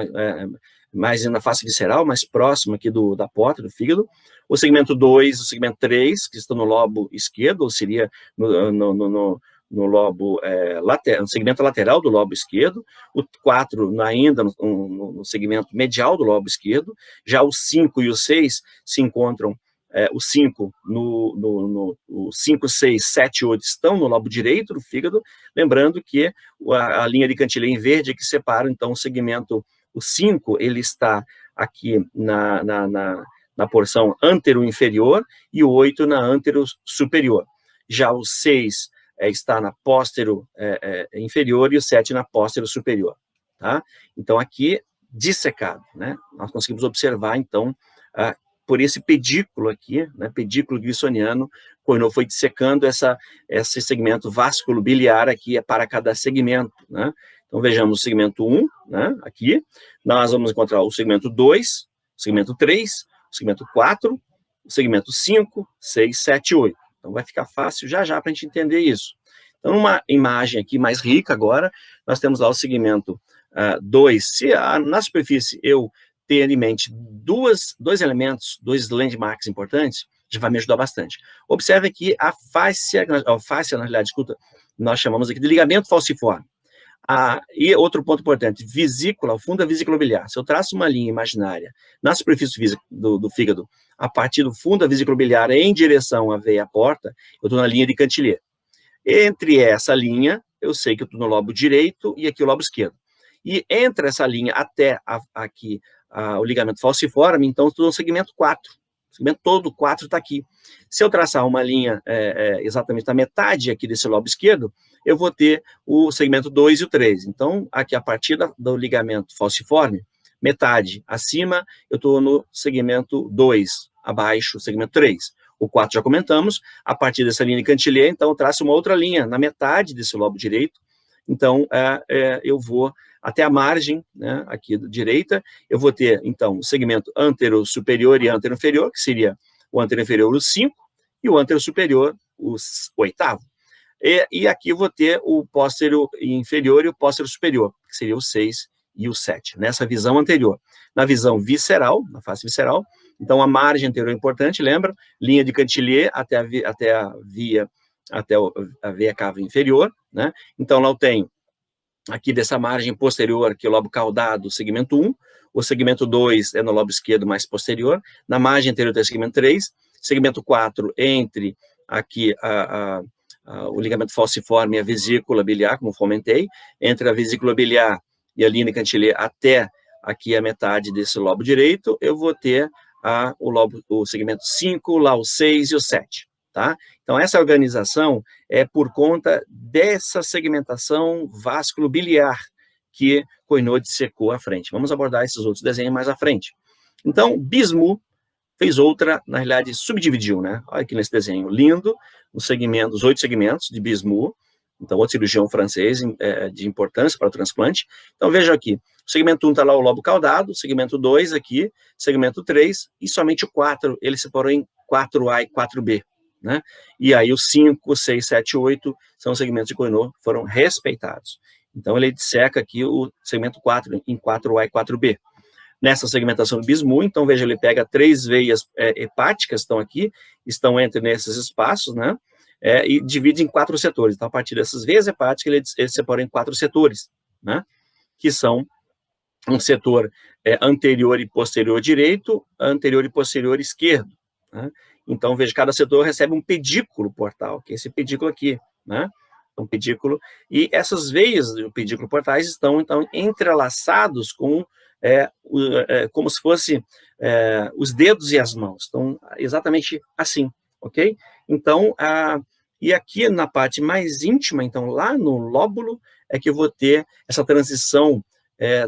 mais na face visceral, mais próximo aqui da porta do fígado. O segmento 2, o segmento 3, que estão no lobo esquerdo, ou seria no lobo lateral, no segmento lateral do lobo esquerdo, o 4 ainda no segmento medial do lobo esquerdo, já o 5 e o 6 se encontram, o 5, o 5, 6, 7 e 8 estão no lobo direito do fígado, lembrando que a linha de Cantillier em verde é que separa, então, o segmento, o 5, ele está aqui na porção antero-inferior e o 8 na antero-superior. Já o 6 está na póstero inferior e o 7 na póstero superior, tá? Então, aqui, dissecado, né? Nós conseguimos observar, então, por esse pedículo aqui, né, pedículo glissoniano, Koinô foi dissecando esse segmento vasculobiliar aqui para cada segmento, né? Então, vejamos o segmento 1, né, aqui, nós vamos encontrar o segmento 2, o segmento 3, o segmento 4, o segmento 5, 6, 7 e 8. Então, vai ficar fácil já para a gente entender isso. Então, uma imagem aqui mais rica agora, nós temos lá o segmento 2. Se na superfície eu ter em mente dois elementos, 2 landmarks importantes, já vai me ajudar bastante. Observe aqui a fáscia, na realidade, escuta, nós chamamos aqui de ligamento falciforme. E outro ponto importante, vesícula, o fundo da vesícula biliar. Se eu traço uma linha imaginária na superfície do fígado, a partir do fundo da vesícula biliar em direção à veia porta, eu estou na linha de Cantillier. Entre essa linha, eu sei que eu estou no lobo direito e aqui o lobo esquerdo. E entre essa linha até aqui o ligamento falciforme, então eu estou no segmento 4. O segmento todo 4 está aqui. Se eu traçar uma linha exatamente na metade aqui desse lobo esquerdo, eu vou ter o segmento 2 e o 3. Então, aqui a partir do ligamento falciforme, metade acima, eu estou no segmento 2, abaixo, segmento 3. O 4 já comentamos, a partir dessa linha de Cantillier, então eu traço uma outra linha na metade desse lobo direito, então eu vou até a margem, né, aqui da direita, eu vou ter, então, o segmento antero-superior e antero-inferior, que seria o antero-inferior, o 5, e o antero-superior, o 8º. E aqui eu vou ter o póstero inferior e o póstero superior, que seria o 6 e o 7, nessa visão anterior. Na visão visceral, na face visceral, então a margem anterior é importante, lembra? Linha de Cantillier até a veia cava inferior, né? Então lá eu tenho aqui dessa margem posterior, aqui o lobo caudado, segmento 1, o segmento 2 é no lobo esquerdo mais posterior, na margem anterior tem o segmento 3, segmento 4 entre aqui o ligamento falciforme e a vesícula biliar, como comentei, entre a vesícula biliar e a linha de Cantilet até aqui a metade desse lobo direito, eu vou ter o segmento 5, lá o 6 e o 7, tá? Então, essa organização é por conta dessa segmentação vasculobiliar que Coinot dissecou à frente. Vamos abordar esses outros desenhos mais à frente. Então, Bismuth fez outra, na realidade, subdividiu, né? Olha aqui nesse desenho lindo, os 8 segmentos de Bismuth, então, outro cirurgião francês de importância para o transplante. Então, veja aqui, o segmento 1 está lá o lobo caudado, o segmento 2 aqui, segmento 3, e somente o 4, ele separou em 4A e 4B, né? E aí os 5, 6, 7 e 8 são os segmentos de Coinot, foram respeitados. Então, ele disseca aqui o segmento 4 em 4A e 4B. Nessa segmentação do Bismuth, então, veja, ele pega 3 veias hepáticas, estão entre nesses espaços, né? E divide em 4 setores. Então, a partir dessas veias hepáticas, ele separa em 4 setores, né? Que são um setor anterior e posterior direito, anterior e posterior esquerdo, né? Então, veja, cada setor recebe um pedículo portal, que é esse pedículo aqui, né? Um pedículo, e essas veias do pedículo portais estão, então, entrelaçados com como se fosse os dedos e as mãos, estão exatamente assim, ok? Então, e aqui na parte mais íntima, então, lá no lóbulo, é que eu vou ter essa transição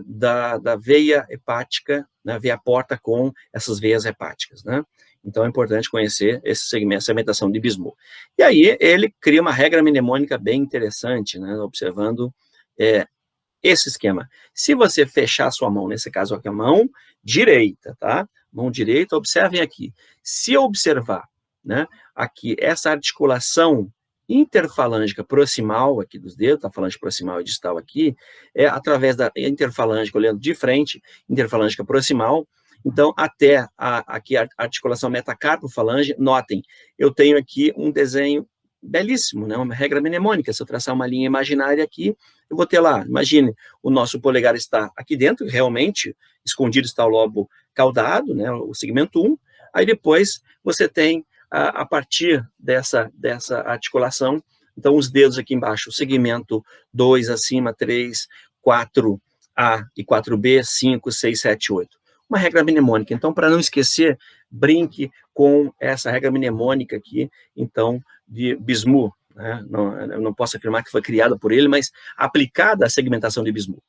da veia hepática, né, veia porta com essas veias hepáticas, né? Então, é importante conhecer esse segmento, segmentação de Bismuth. E aí, ele cria uma regra mnemônica bem interessante, né, observando esse esquema. Se você fechar a sua mão, nesse caso aqui, a mão direita, tá? Mão direita, observem aqui. Se eu observar, né, aqui, essa articulação interfalângica proximal aqui dos dedos, a falange proximal e distal aqui, através da interfalângica, olhando de frente, interfalângica proximal, então, até aqui a articulação metacarpo-falange, notem, eu tenho aqui um desenho belíssimo, né? Uma regra mnemônica. Se eu traçar uma linha imaginária aqui, eu vou ter lá, imagine, o nosso polegar está aqui dentro, realmente, escondido está o lobo caudado, né? O segmento 1, aí depois você tem, a partir dessa articulação, então os dedos aqui embaixo, o segmento 2 acima, 3, 4A e 4B, 5, 6, 7, 8. Uma regra mnemônica. Então, para não esquecer, brinque com essa regra mnemônica aqui, então, de Bismuth, né? Eu não posso afirmar que foi criada por ele, mas aplicada à segmentação de Bismuth.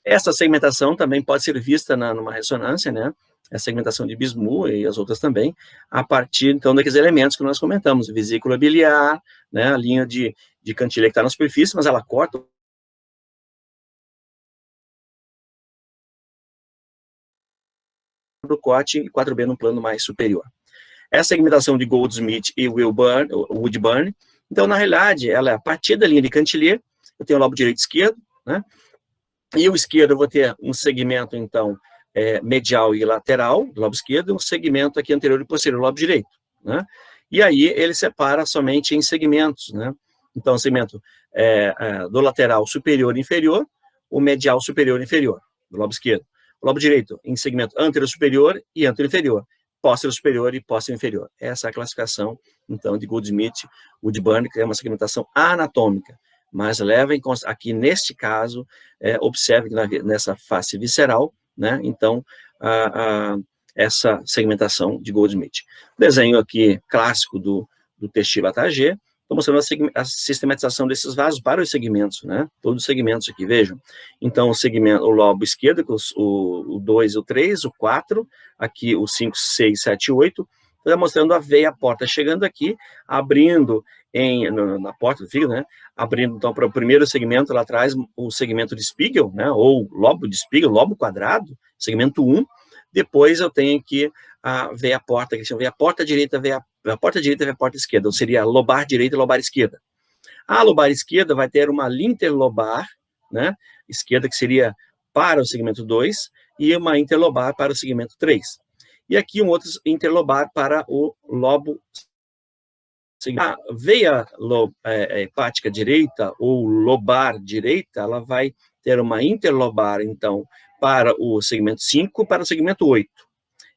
Essa segmentação também pode ser vista numa ressonância, né? A segmentação de Bismuth e as outras também, a partir, então, daqueles elementos que nós comentamos, vesícula biliar, né? A linha de Cantilet que está na superfície, mas ela corta do corte e 4B no plano mais superior. Essa segmentação de Goldsmith e Woodburn, então, na realidade, ela é a partir da linha de Cantilet, eu tenho o lobo direito e esquerdo, né? E o esquerdo eu vou ter um segmento, então, medial e lateral, do lobo esquerdo, e um segmento aqui anterior e posterior, do lobo direito, né? E aí ele separa somente em segmentos, né? Então, o segmento do lateral superior e inferior, o medial superior e inferior, do lobo esquerdo. O lobo direito em segmento anterior superior e anterior inferior, posterior superior e posterior inferior. Essa é a classificação, então, de Goldsmith, Woodburn, que é uma segmentação anatômica, mas leva em conta, aqui neste caso, observe que nessa face visceral, né, então, essa segmentação de Goldsmith. Desenho aqui clássico do Teixeira Latagé, estou mostrando a sistematização desses vasos para os segmentos, né? Todos os segmentos aqui, vejam. Então, o lobo esquerdo, o 2 e o 3, o 4, aqui o 5, 6, 7 e 8, está mostrando a veia, a porta chegando aqui, abrindo na porta do fígado, né? Abrindo, então, para o primeiro segmento lá atrás, o segmento de Spiegel, né? Ou lobo de Spiegel, lobo quadrado, segmento 1. Depois eu tenho aqui a veia porta, que chama veia porta direita, a porta direita e a porta esquerda, ou seria lobar direita e lobar esquerda. A lobar esquerda vai ter uma interlobar, né, esquerda, que seria para o segmento 2, e uma interlobar para o segmento 3. E aqui um outro interlobar para o lobo. A veia hepática direita, ou lobar direita, ela vai ter uma interlobar, então, para o segmento 5, para o segmento 8.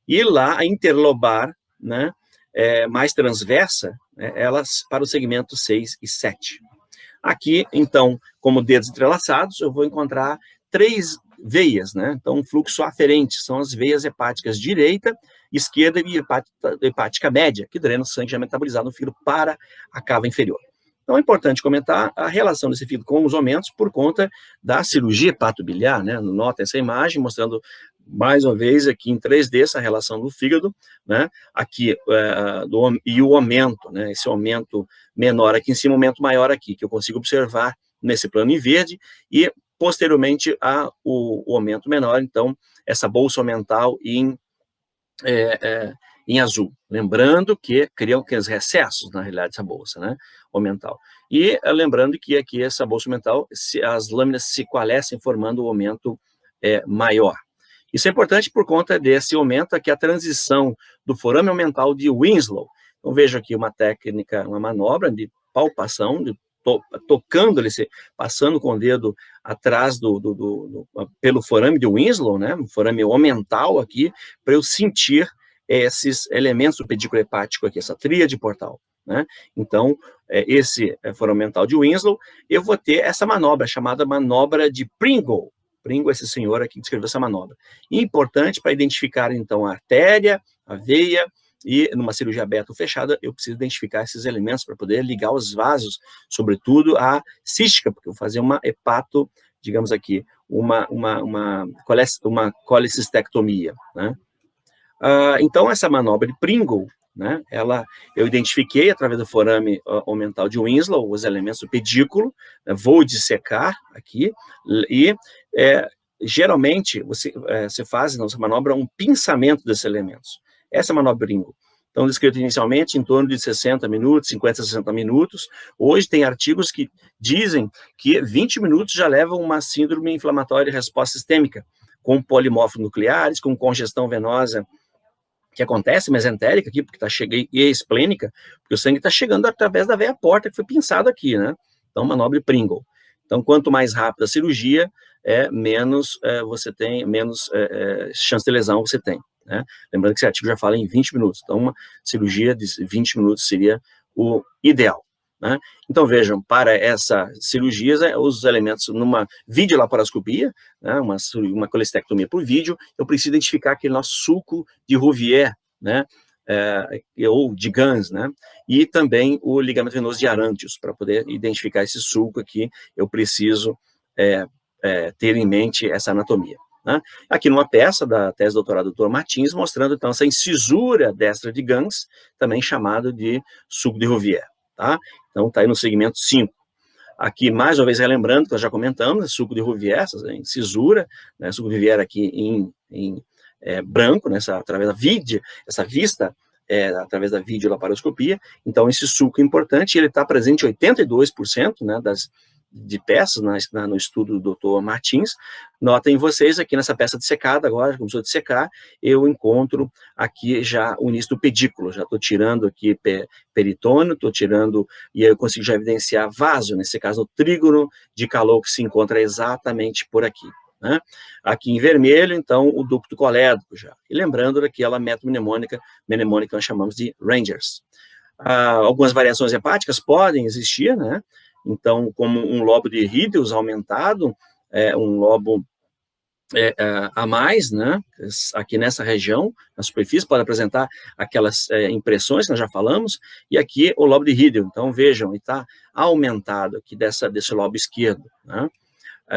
E lá a interlobar, né, mais transversa, né, elas para o segmento 6 e 7. Aqui, então, como dedos entrelaçados, eu vou encontrar 3 veias, né? Então, um fluxo aferente são as veias hepáticas direita, esquerda e hepática média, que drenam o sangue já metabolizado no fígado para a cava inferior. Então, é importante comentar a relação desse fígado com os aumentos por conta da cirurgia hepatobiliar, né? Nota essa imagem mostrando, mais uma vez, aqui em 3D, essa relação do fígado, né? Aqui, e o aumento, né? Esse aumento menor aqui em cima, aumento maior aqui, que eu consigo observar nesse plano em verde, e posteriormente o aumento menor, então, essa bolsa aumental em azul. Lembrando que criam aqueles recessos, na realidade, essa bolsa, né, aumental. E lembrando que aqui essa bolsa aumental, as lâminas se coalescem formando o aumento maior. Isso é importante por conta desse aumento aqui, a transição do forame aumental de Winslow. Então, vejo aqui uma técnica, uma manobra de palpação, tocando ele, passando com o dedo atrás pelo forame de Winslow, né, um forame aumental aqui, para eu sentir esses elementos do pedículo hepático aqui, essa tríade portal, né? Então, esse forame aumental de Winslow, eu vou ter essa manobra, chamada manobra de Pringle. Pringle é esse senhor aqui que descreveu essa manobra. Importante para identificar, então, a artéria, a veia, e numa cirurgia aberta ou fechada, eu preciso identificar esses elementos para poder ligar os vasos, sobretudo a cística, porque eu vou fazer uma hepato, digamos aqui, uma colecistectomia, né? Então, essa manobra de Pringle, né, eu identifiquei através do forame aumental de Winslow os elementos do pedículo, né, vou dissecar aqui, e geralmente você faz nessa manobra um pinçamento desses elementos. Essa manobra Pringle. Então, descrito inicialmente em torno de 60 minutos, 50, 60 minutos. Hoje tem artigos que dizem que 20 minutos já levam uma síndrome inflamatória de resposta sistêmica, com polimorfos nucleares, com congestão venosa, que acontece mesentérica aqui, porque está chegando, e esplênica, porque o sangue está chegando através da veia porta, que foi pinçado aqui, né? Então, manobra Pringle. Então, quanto mais rápida a cirurgia, menos você tem, menos chance de lesão você tem, né? Lembrando que esse artigo já fala em 20 minutos, então uma cirurgia de 20 minutos seria o ideal, né? Então, vejam, para essa cirurgia, os elementos numa videolaparoscopia, né, uma colestectomia por vídeo, eu preciso identificar aquele nosso suco de Rouvier, né, ou de Gans, né, e também o ligamento venoso de Arantius. Para poder identificar esse suco aqui, eu preciso ter em mente essa anatomia, né? Aqui numa peça da tese de doutorado do Dr. Martins, mostrando então essa incisura destra de Gans, também chamado de suco de Rouvier, tá? Então está aí no segmento 5. Aqui, mais uma vez, relembrando, que nós já comentamos, suco de Rouvier, essa incisura, né, suco de Rouvier aqui em branco, né, através da essa vista, através da videolaparoscopia. Então, esse suco é importante, ele está presente em 82%, né, de peças no estudo do Dr. Martins. Notem vocês, aqui nessa peça dissecada agora, começou a dissecar, eu encontro aqui já o início do pedículo, já estou tirando aqui peritônio, estou tirando, e aí eu consigo já evidenciar vaso, nesse caso o trígono de Calot, que se encontra exatamente por aqui, né? Aqui em vermelho, então, o ducto colédoco já. E lembrando daquela metamnemônica que nós chamamos de Rangers. Algumas variações hepáticas podem existir, né? Então, como um lobo de Hiddeus aumentado, um lobo a mais, né, aqui nessa região, na superfície, pode apresentar aquelas impressões que nós já falamos, e aqui o lobo de Hiddeus. Então, vejam, está aumentado aqui desse lobo esquerdo, né?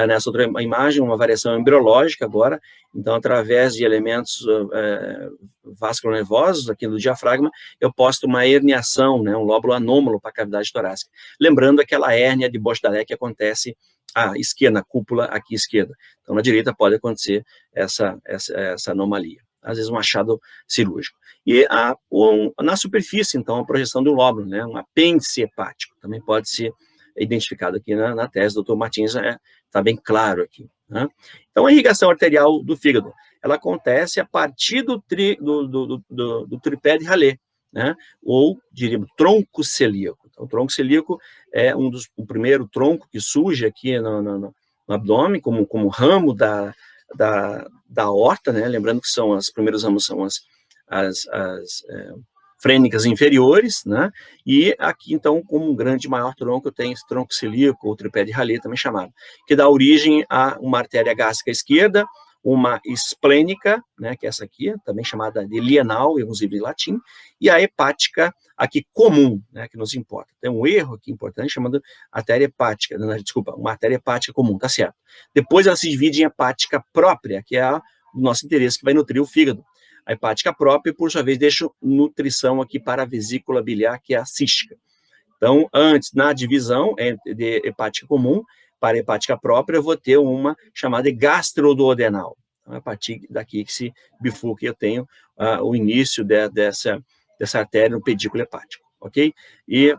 Nessa outra imagem, uma variação embriológica agora, então, através de elementos vasculonervosos aqui no diafragma, eu posso ter uma herniação, né, um lóbulo anômalo para a cavidade torácica. Lembrando aquela hérnia de Bosch-Dallé que acontece à esquerda, na cúpula aqui esquerda. Então, na direita pode acontecer essa anomalia, às vezes um achado cirúrgico. E na superfície, então, a projeção do lóbulo, né, um apêndice hepático, também pode ser identificado aqui na tese do Dr. Martins, está bem claro aqui, né? Então, a irrigação arterial do fígado, ela acontece a partir do tripé de Rayleigh, né? Ou, diríamos, tronco celíaco. Então, o tronco celíaco é o primeiro tronco que surge aqui no abdômen, como ramo da aorta, né? Lembrando que os primeiros ramos são frênicas inferiores, né? E aqui, então, como um grande maior tronco, eu tenho esse tronco celíaco, ou tripé de Rayleigh também chamado, que dá origem a uma artéria gástrica esquerda, uma esplênica, né, que é essa aqui, também chamada de lienal, inclusive em latim, e a hepática aqui comum, né, que nos importa. Tem um erro aqui importante chamado artéria hepática, desculpa, uma artéria hepática comum, tá certo. Depois ela se divide em hepática própria, que é o nosso interesse, que vai nutrir o fígado. A hepática própria, por sua vez, deixa nutrição aqui para a vesícula biliar, que é a cística. Então, antes, na divisão de hepática comum para hepática própria, eu vou ter uma chamada de gastroduodenal. Então, é a partir daqui que se bifurca, eu tenho o início dessa artéria no pedículo hepático, ok? E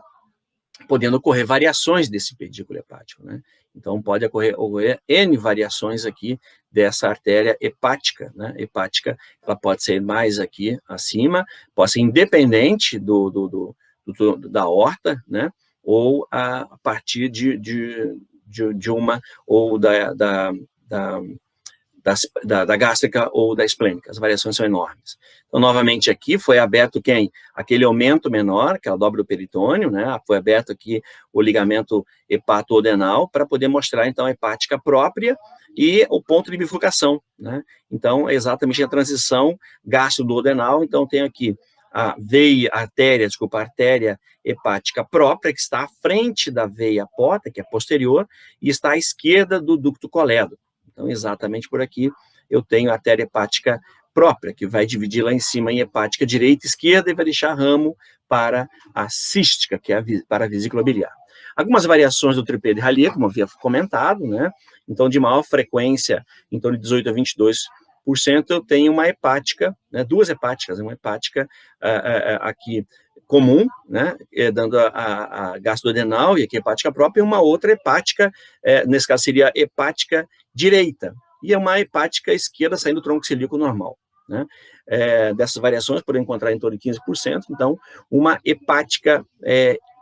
podendo ocorrer variações desse pedículo hepático, né? Então, pode ocorrer N variações aqui dessa artéria hepática, né? Hepática, ela pode ser mais aqui acima, pode ser independente da aorta, né? Ou a partir de uma, ou da gástrica ou da esplênica. As variações são enormes. Então, novamente, aqui foi aberto quem? Aquele aumento menor, que é a dobra do peritônio, né? Foi aberto aqui o ligamento hepatodenal para poder mostrar, então, a hepática própria e o ponto de bifurcação, né? Então, é exatamente a transição gastroduodenal. Então, tem aqui a artéria hepática própria, que está à frente da veia porta, que é posterior, e está à esquerda do ducto colédoco. Então, exatamente por aqui, eu tenho a artéria hepática própria, que vai dividir lá em cima em hepática direita e esquerda e vai deixar ramo para a cística, que é para a vesícula biliar. Algumas variações do tripé de Rayleigh, como eu havia comentado, né? Então, de maior frequência, em torno de 18 a 22%, eu tenho uma hepática, né? Duas hepáticas, uma hepática aqui comum, né, dando a gastrodenal e aqui a hepática própria, e uma outra hepática, nesse caso seria hepática direita, e é uma hepática esquerda saindo do tronco celíaco normal, né. Dessas variações, podemos encontrar em torno de 15%, então, uma hepática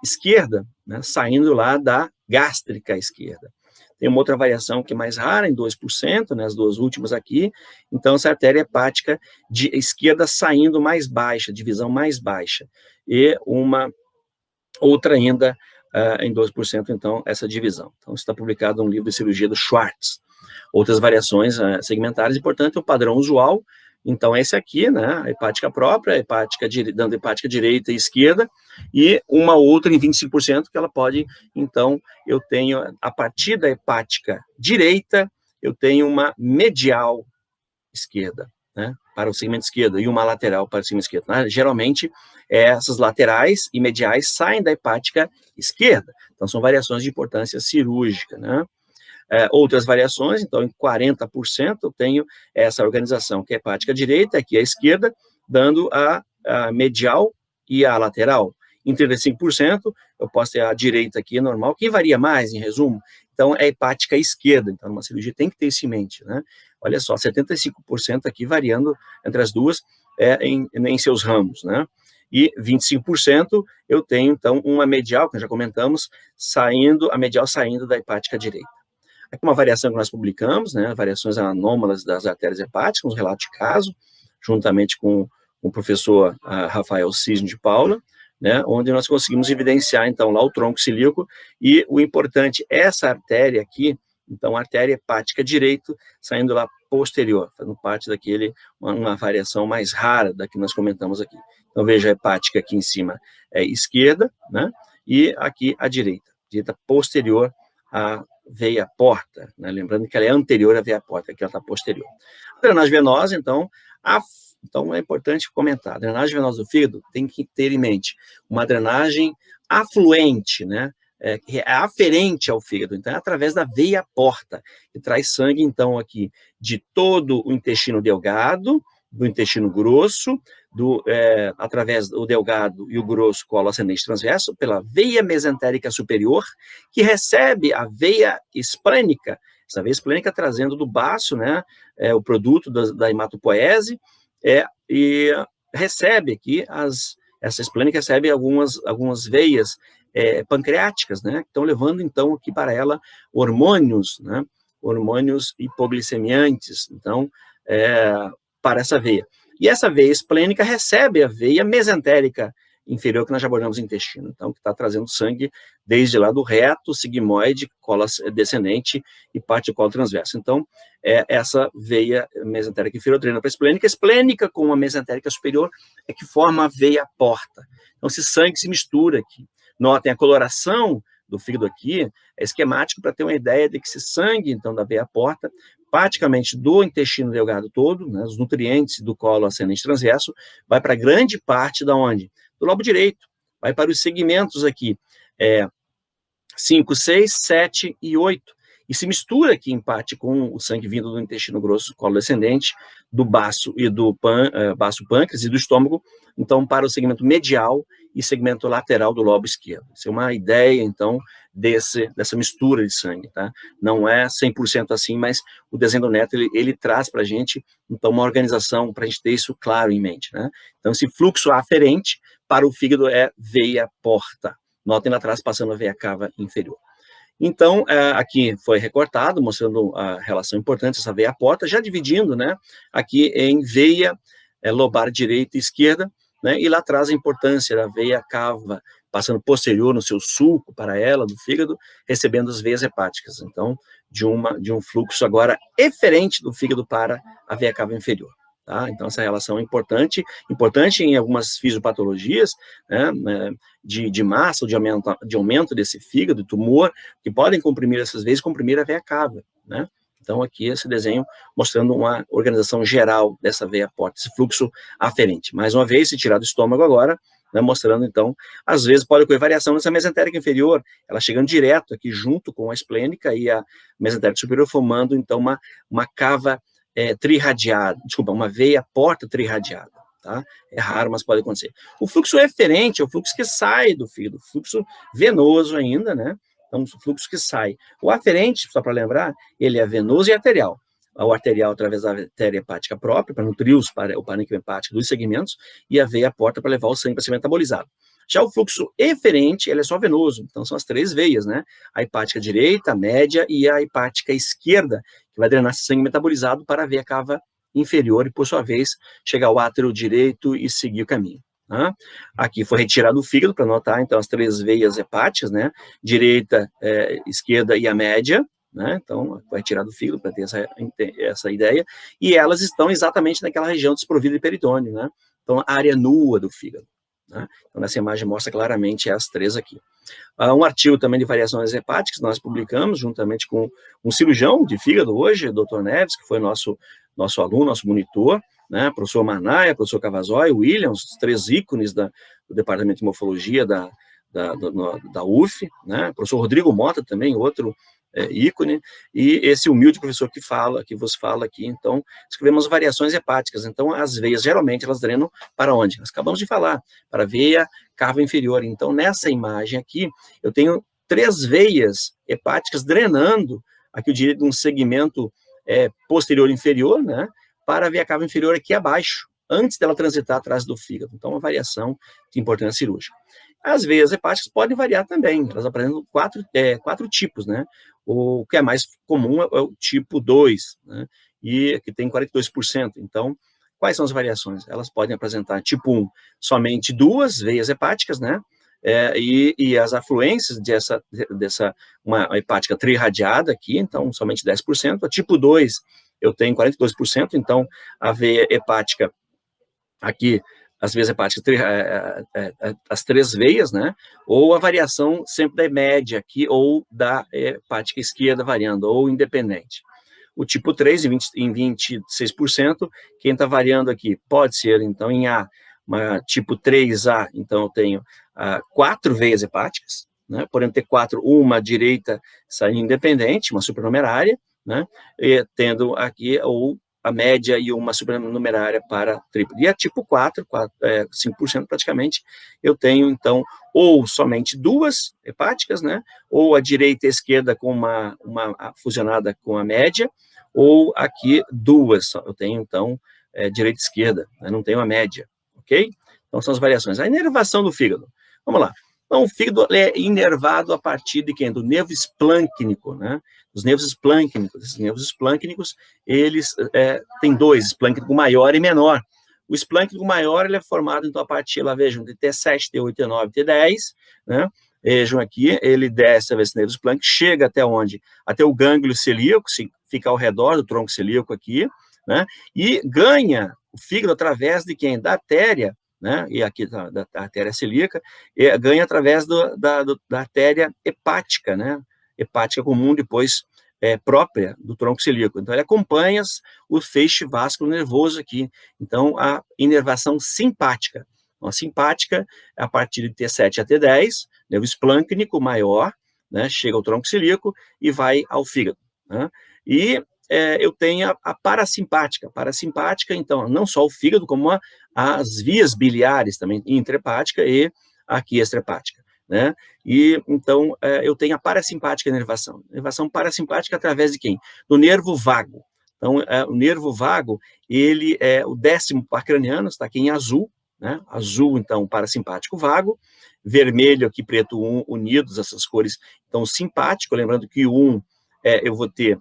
esquerda, né, saindo lá da gástrica esquerda. Tem uma outra variação que é mais rara, em 2%, né, as duas últimas aqui. Então, essa artéria hepática de esquerda saindo mais baixa, divisão mais baixa. E uma outra ainda em 2%, então, essa divisão. Então, isso está publicado no livro de cirurgia do Schwartz. Outras variações segmentares, e, portanto, o padrão usual. Então, esse aqui, né, a hepática própria, dando hepática direita e esquerda, e uma outra em 25%, que ela pode, então, eu tenho, a partir da hepática direita, eu tenho uma medial esquerda, né, para o segmento esquerdo, e uma lateral para o segmento esquerdo. Né? Geralmente, essas laterais e mediais saem da hepática esquerda. Então, são variações de importância cirúrgica, né? Outras variações, então, em 40%, eu tenho essa organização, que é a hepática direita, aqui a esquerda, dando a medial e a lateral. Em 35%, eu posso ter a direita aqui normal, que varia mais, em resumo. Então, é hepática esquerda. Então, numa cirurgia tem que ter isso em mente, né? Olha só, 75% aqui variando entre as duas em seus ramos, né? E 25% eu tenho, então, uma medial, que já comentamos, a medial saindo da hepática direita. Aqui uma variação que nós publicamos, né, variações anômalas das artérias hepáticas, um relato de caso, juntamente com o professor Rafael Cisne de Paula, né, onde nós conseguimos evidenciar, então, lá o tronco celíaco, e o importante, essa artéria aqui, então, a artéria hepática direito, saindo lá posterior, fazendo parte uma variação mais rara da que nós comentamos aqui. Então, veja a hepática aqui em cima esquerda, né, e aqui a direita posterior à veia porta, né? Lembrando que ela é anterior à veia porta, aqui ela está posterior. A drenagem venosa, então, é importante comentar, a drenagem venosa do fígado tem que ter em mente uma drenagem afluente, né? É aferente ao fígado, então é através da veia porta, que traz sangue, então, aqui, de todo o intestino delgado, do intestino grosso, através do delgado e o grosso colo ascendente transverso, pela veia mesentérica superior, que recebe a veia esplênica, essa veia esplênica trazendo do baço, né, o produto da hematopoese, e recebe aqui, essa esplênica recebe algumas veias pancreáticas, né, que estão levando, então, aqui para ela hormônios, né, hormônios hipoglicemiantes, então, para essa veia. E essa veia esplênica recebe a veia mesentérica inferior, que nós já abordamos no intestino, então, que está trazendo sangue desde lá do reto, sigmoide, colo descendente e parte do colo transverso. Então, essa veia mesentérica inferior drena para a esplênica com a mesentérica superior é que forma a veia porta. Então, esse sangue se mistura aqui. Notem a coloração do fígado aqui, é esquemático para ter uma ideia de que esse sangue, então, da veia porta, praticamente do intestino delgado todo, né, os nutrientes do colo ascendente transverso, vai para grande parte da onde? Do lobo direito, vai para os segmentos aqui, 5, 6, 7 e 8, e se mistura aqui em parte com o sangue vindo do intestino grosso, colo descendente, do baço e do baço pâncreas e do estômago, então para o segmento medial e segmento lateral do lobo esquerdo. Isso é uma ideia, então, dessa mistura de sangue, tá? Não é 100% assim, mas o desenho do Neto, ele traz para a gente, então, uma organização para a gente ter isso claro em mente, né? Então, esse fluxo aferente para o fígado é veia porta. Notem lá atrás, passando a veia cava inferior. Então, aqui foi recortado, mostrando a relação importante dessa veia porta, já dividindo, né, aqui em veia lobar direita e esquerda, né, e lá atrás a importância da veia cava, passando posterior no seu sulco para ela, do fígado, recebendo as veias hepáticas. Então, de um fluxo agora eferente do fígado para a veia cava inferior. Tá? Então, essa relação é importante em algumas fisiopatologias, né, de massa, de aumento desse fígado, tumor, que podem comprimir essas veias, comprimir a veia cava, né? Então, aqui esse desenho mostrando uma organização geral dessa veia porta, esse fluxo aferente. Mais uma vez, se tirar do estômago agora, né, mostrando, então, às vezes pode ocorrer variação nessa mesentérica inferior, ela chegando direto aqui junto com a esplênica e a mesentérica superior, formando, então, uma cava trirradiada, desculpa, uma veia porta trirradiada, tá? É raro, mas pode acontecer. O fluxo eferente é o fluxo que sai do fígado, fluxo venoso ainda, né? Então, o fluxo que sai. O aferente, só para lembrar, ele é venoso e arterial. O arterial através da artéria hepática própria, para nutrir o parênquima hepático dos segmentos, e a veia porta para levar o sangue para ser metabolizado. Já o fluxo eferente, ele é só venoso, então são as 3 veias, né? A hepática direita, a média e a hepática esquerda, que vai drenar esse sangue metabolizado para a veia cava inferior e, por sua vez, chegar ao átrio direito e seguir o caminho. Tá? Aqui foi retirado o fígado para notar, então, as 3 veias hepáticas, né? Direita, esquerda e a média, né? Então, foi retirado o fígado para ter essa ideia, e elas estão exatamente naquela região desprovida de peritônio, né? Então, a área nua do fígado. Né? Então, nessa imagem mostra claramente as 3 aqui. Um artigo também de variações hepáticas, nós publicamos juntamente com um cirurgião de fígado hoje, o Dr. Neves, que foi nosso aluno, nosso monitor, né? Professor Manaia, professor Cavazói, Williams, os 3 ícones do Departamento de Morfologia da UF, né? Professor Rodrigo Mota também, outro ícone, e esse humilde professor que vos fala aqui. Então, escrevemos variações hepáticas. Então, as veias, geralmente, elas drenam para onde? Nós acabamos de falar, para a veia cava inferior. Então, nessa imagem aqui, eu tenho 3 veias hepáticas drenando, aqui eu diria de um segmento posterior inferior, né, para a veia cava inferior aqui abaixo, antes dela transitar atrás do fígado. Então, uma variação de importância cirúrgica. As veias hepáticas podem variar também, elas apresentam 4 tipos, né? O que é mais comum é o tipo 2, né? E que tem 42%. Então, quais são as variações? Elas podem apresentar tipo 1, somente 2 veias hepáticas, né? E as afluências uma hepática trirradiada aqui, então, somente 10%. A tipo 2, eu tenho 42%, então, a veia hepática aqui, as veias hepáticas, as 3 veias, né? Ou a variação sempre da média aqui, ou da hepática esquerda variando, ou independente. O tipo 3, em 26%, quem está variando aqui pode ser, então, em A, tipo 3A, então eu tenho 4 veias hepáticas, né? Podemos ter 4, uma direita saindo independente, uma supernumerária, né? E tendo aqui, ou a média e uma supernumerária para triplo. E a tipo 4, 5% praticamente, eu tenho, então, ou somente 2 hepáticas, né? Ou a direita e a esquerda com uma fusionada com a média, ou aqui 2, eu tenho, então, direita e esquerda, né? Não tenho a média, ok? Então, são as variações. A inervação do fígado. Vamos lá. Então, o fígado é inervado a partir de quem? Do nervo esplâncnico, né? Os nervos esplâncnicos. Esses nervos esplâncnicos, eles têm 2, esplâncnico maior e menor. O esplâncnico maior, ele é formado, então, a partir, lá vejam, de T7, T8, T9, T10, né? Vejam aqui, ele desce através do nervo esplâncnico, chega até onde? Até o gânglio celíaco, fica ao redor do tronco celíaco aqui, né? E ganha o fígado através de quem? Da artéria, né? E aqui da artéria celíaca, ganha através da artéria hepática, né? Hepática comum, depois própria do tronco celíaco. Então, ele acompanha o feixe vascular nervoso aqui. Então, a inervação simpática. Então, a simpática, a partir de T7 a T10, nervo esplâncnico maior, né, chega ao tronco celíaco e vai ao fígado. Né? E eu tenho a parasimpática. Parasimpática, então, não só o fígado, como as vias biliares também, intrahepática e aqui extrahepática. Né? E, então, eu tenho a parasimpática inervação. Inervação parasimpática através de quem? Do nervo vago. Então, o nervo vago, ele é o 10º par craniano, está aqui em azul, né? Azul, então, parasimpático vago, vermelho aqui, preto, unidos, essas cores. Então, simpático, lembrando que o eu vou ter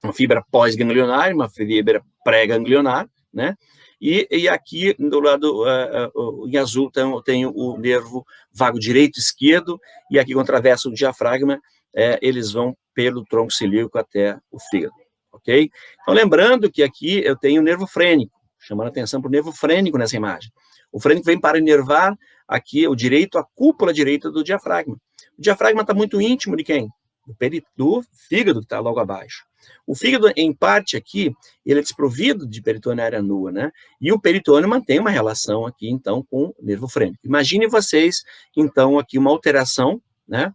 uma fibra pós-ganglionar, uma fibra pré-ganglionar, né? E aqui, do lado em azul, tenho o nervo vago direito e esquerdo, e aqui, quando atravessa o diafragma, eles vão pelo tronco celíaco até o fígado, ok? Então, lembrando que aqui eu tenho o nervo frênico, chamando a atenção para o nervo frênico nessa imagem. O frênico vem para inervar aqui o direito, a cúpula direita do diafragma. O diafragma está muito íntimo de quem? Do fígado, que está logo abaixo. O fígado, em parte aqui, ele é desprovido de peritônio área nua, né? E o peritônio mantém uma relação aqui, então, com o nervo frênico. Imagine vocês, então, aqui uma alteração, né?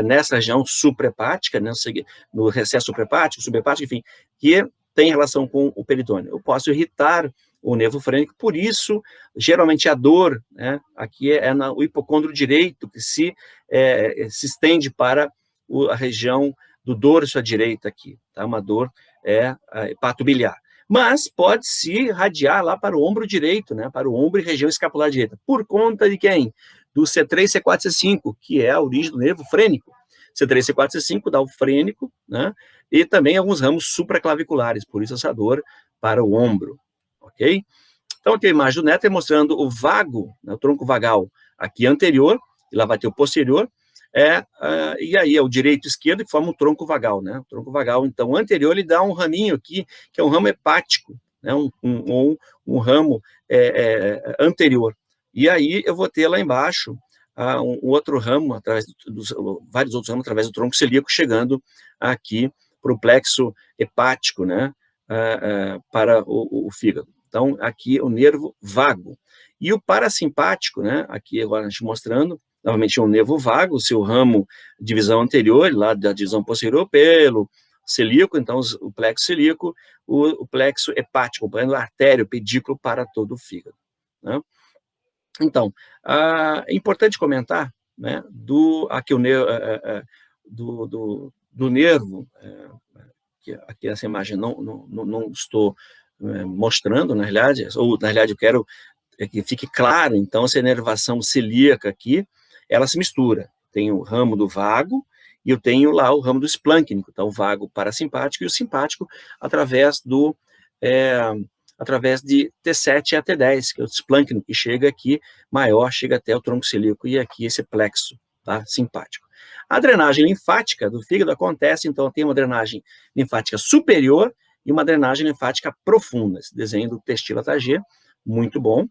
Nessa região suprahepática, né? No recesso suprahepático, subhepático, enfim, que tem relação com o peritônio. Eu posso irritar o nervo frênico, por isso, geralmente a dor, né? Aqui é o hipocôndrio direito, que se estende para a região do dorso à direita aqui, tá? Uma dor hepatobiliar. Mas pode se irradiar lá para o ombro direito, né? Para o ombro e região escapular direita. Por conta de quem? Do C3, C4, C5, que é a origem do nervo frênico. C3, C4, C5 dá o frênico, né? E também alguns ramos supraclaviculares, por isso essa dor para o ombro, ok? Então, aqui a imagem do Neto é mostrando o vago, né, o tronco vagal aqui anterior, e lá vai ter o posterior, e aí é o direito e esquerdo que forma o tronco vagal, né? O tronco vagal, então, anterior, ele dá um raminho aqui, que é um ramo hepático, né? Um ramo anterior. E aí eu vou ter lá embaixo um outro ramo, através vários outros ramos, através do tronco celíaco, chegando aqui para o plexo hepático, né? Para o fígado. Então, aqui o nervo vago. E o parasimpático, né? Aqui agora a gente mostrando, novamente, um nervo vago, o seu ramo, divisão anterior, lá da divisão posterior, pelo celíaco, então o plexo celíaco, o plexo hepático, acompanhando a artéria, o pedículo para todo o fígado. Né? Então, é importante comentar, né, aqui do nervo, que aqui essa imagem não estou mostrando, na realidade, ou na realidade eu quero que fique claro, então, essa inervação celíaca aqui, ela se mistura. Tem o ramo do vago e eu tenho lá o ramo do esplâncnico, então o vago parasimpático e o simpático através de T7 a T10, que é o esplâncnico, que chega aqui maior, chega até o tronco celíaco e aqui esse plexo, tá, simpático. A drenagem linfática do fígado acontece, então, tem uma drenagem linfática superior e uma drenagem linfática profunda. Esse desenho do Testila-Tager, muito bom.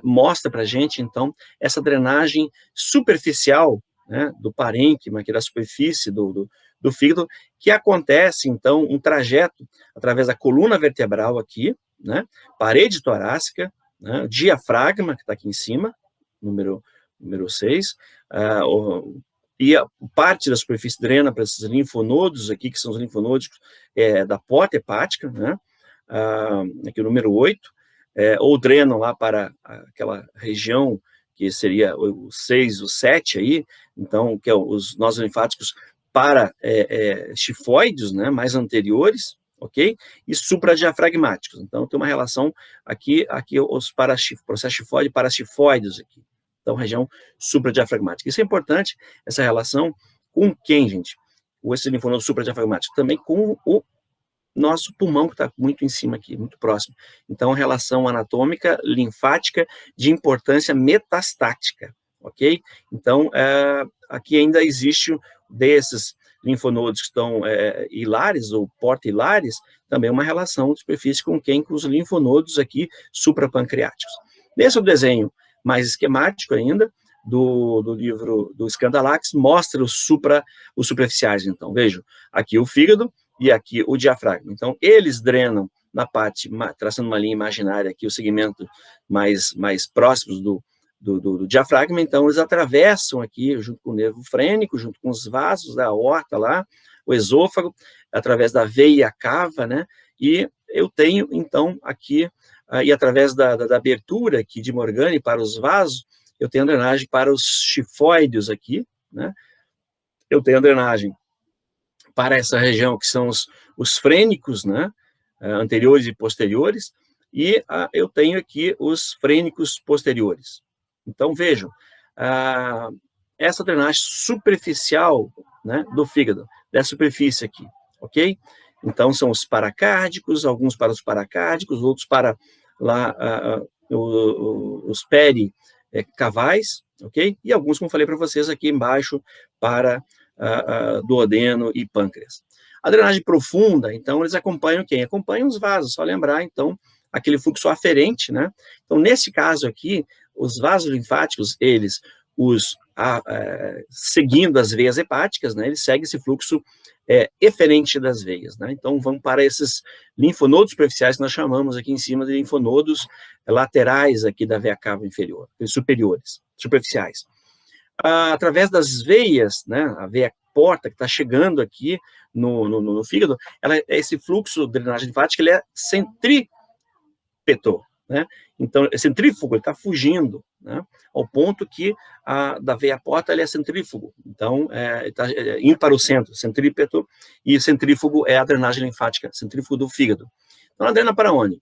Mostra para a gente, então, essa drenagem superficial, né, do parênquima, aqui da superfície do fígado, que acontece, então, um trajeto através da coluna vertebral aqui, né, parede torácica, né, diafragma, que está aqui em cima, número 6, e a parte da superfície drena para esses linfonodos aqui, que são os linfonodos da porta hepática, né, aqui o número 8, ou drenam lá para aquela região que seria o 6, o 7 aí, então, que é os nós linfáticos para chifoides, né, mais anteriores, ok? E supradiafragmáticos. Então, tem uma relação aqui os processos chifoide e parachifoides aqui. Então, região supradiafragmática. Isso é importante, essa relação com quem, gente? Esse linfonodo supradiafragmático? Também com o nosso pulmão, que está muito em cima aqui, muito próximo. Então, relação anatômica, linfática, de importância metastática, ok? Então, aqui ainda existe desses linfonodos que estão hilares ou porta-hilares, também uma relação de superfície com quem? Com os linfonodos aqui suprapancreáticos. Nesse desenho mais esquemático ainda, do livro do Scandalax, mostra os superficiais, então, vejam, aqui o fígado e aqui o diafragma. Então, eles drenam na parte, traçando uma linha imaginária aqui, o segmento mais próximos do diafragma, então eles atravessam aqui, junto com o nervo frênico, junto com os vasos da aorta lá, o esôfago, através da veia cava, né, e eu tenho, então, aqui, e através da abertura aqui de Morgani para os vasos, eu tenho a drenagem para os chifóideos aqui, né, eu tenho a drenagem para essa região que são os frênicos, né, anteriores e posteriores, e eu tenho aqui os frênicos posteriores. Então, vejam, essa drenagem superficial, né, do fígado, dessa superfície aqui, ok? Então, são os paracárdicos, alguns para os paracárdicos, outros para lá, os pericavais, ok? E alguns, como falei para vocês aqui embaixo, para duodeno e pâncreas. A drenagem profunda, então, eles acompanham quem? Acompanham os vasos, só lembrar, então, aquele fluxo aferente, né? Então, nesse caso aqui, os vasos linfáticos, eles, seguindo as veias hepáticas, né? Eles seguem esse fluxo eferente das veias, né? Então, vamos para esses linfonodos superficiais que nós chamamos aqui em cima de linfonodos laterais aqui da veia cava inferior, superiores, superficiais. Através das veias, né, a veia porta que está chegando aqui no fígado, esse fluxo de drenagem linfática, ele é centrípeto, né? Então, é centrífugo, ele está fugindo, né, ao ponto que da veia porta ele é centrífugo, então, está indo para o centro, centrípeto, e centrífugo é a drenagem linfática, centrífugo do fígado. Então, ela drena para onde?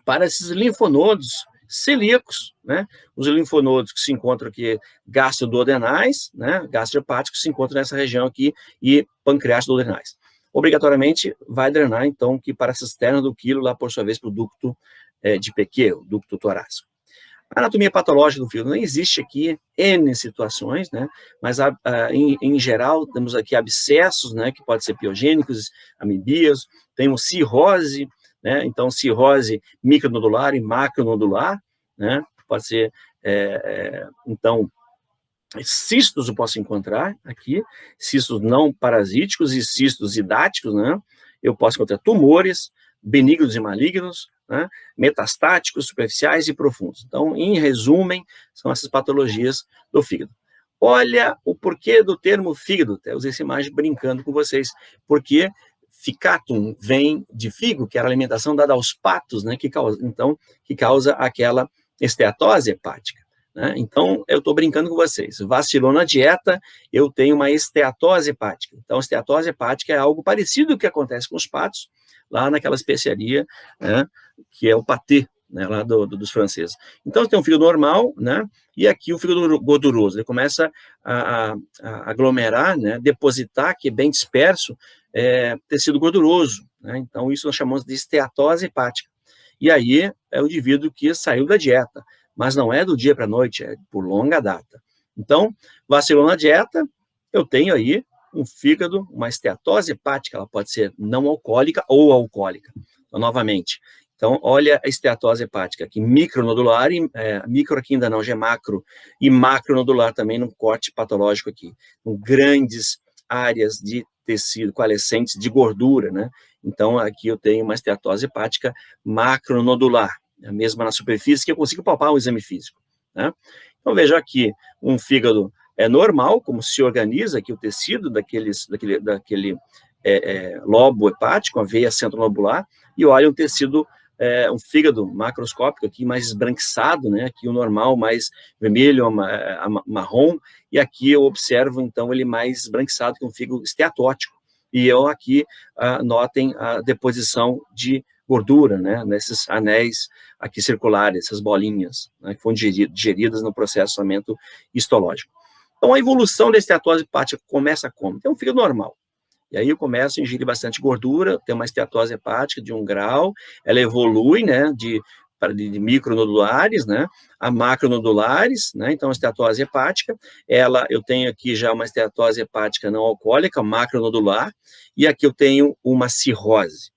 Para esses linfonodos celíacos, né? Os linfonodos que se encontram aqui, gastroduodenais, né? Gastrohepáticos, se encontram nessa região aqui, e pancreático-duodenais. Obrigatoriamente vai drenar, então, que para a cisterna do quilo, lá por sua vez, para o ducto de Pequet, o ducto torácico. A anatomia patológica do fígado não existe aqui N situações, né? Mas em geral temos aqui abscessos, né? Que podem ser piogênicos, amibias, temos cirrose, né? Então cirrose micronodular e macronodular, né? Pode ser, então, cistos eu posso encontrar aqui, cistos não parasíticos e cistos idáticos, né? Eu posso encontrar tumores benignos e malignos, né, metastáticos, superficiais e profundos. Então, em resumo, são essas patologias do fígado. Olha o porquê do termo fígado, até usei essa imagem brincando com vocês, porque ficatum vem de figo, que era a alimentação dada aos patos, né, que causa aquela esteatose hepática. Né? Então, eu estou brincando com vocês. Vacilou na dieta, eu tenho uma esteatose hepática. Então, a esteatose hepática é algo parecido com o que acontece com os patos, lá naquela especiaria, né, que é o patê, né, lá dos franceses. Então, tem um fígado normal, né, e aqui o fígado gorduroso, ele começa a aglomerar, né, depositar, que é bem disperso, tecido gorduroso, né, então isso nós chamamos de esteatose hepática. E aí é o indivíduo que saiu da dieta, mas não é do dia para a noite, é por longa data. Então, vacilou na dieta, eu tenho aí um fígado, uma esteatose hepática, ela pode ser não alcoólica ou alcoólica. Então, novamente, então, olha a esteatose hepática aqui, micronodular, micro aqui ainda não, já é macro, e macronodular também num corte patológico aqui, com grandes áreas de tecido coalescentes de gordura, né? Então, aqui eu tenho uma esteatose hepática macronodular, a mesma na superfície, que eu consigo palpar o exame físico, né? Então, veja aqui, um fígado normal, como se organiza aqui o tecido daquele lobo hepático, a veia centrolobular, e olha um tecido, um fígado macroscópico aqui mais esbranquiçado, né? Aqui o normal mais vermelho, marrom, e aqui eu observo, então, ele mais esbranquiçado que um fígado esteatótico. E eu aqui, notem a deposição de gordura, né, nesses anéis aqui circulares, essas bolinhas, né, que foram digeridas no processamento histológico. Então, a evolução da esteatose hepática começa como? Tem um fígado normal. E aí eu começo a ingerir bastante gordura, tenho uma esteatose hepática de 1 grau, ela evolui, né, de micronodulares, né, a macronodulares, né, então a esteatose hepática, eu tenho aqui já uma esteatose hepática não alcoólica, macronodular, e aqui eu tenho uma cirrose.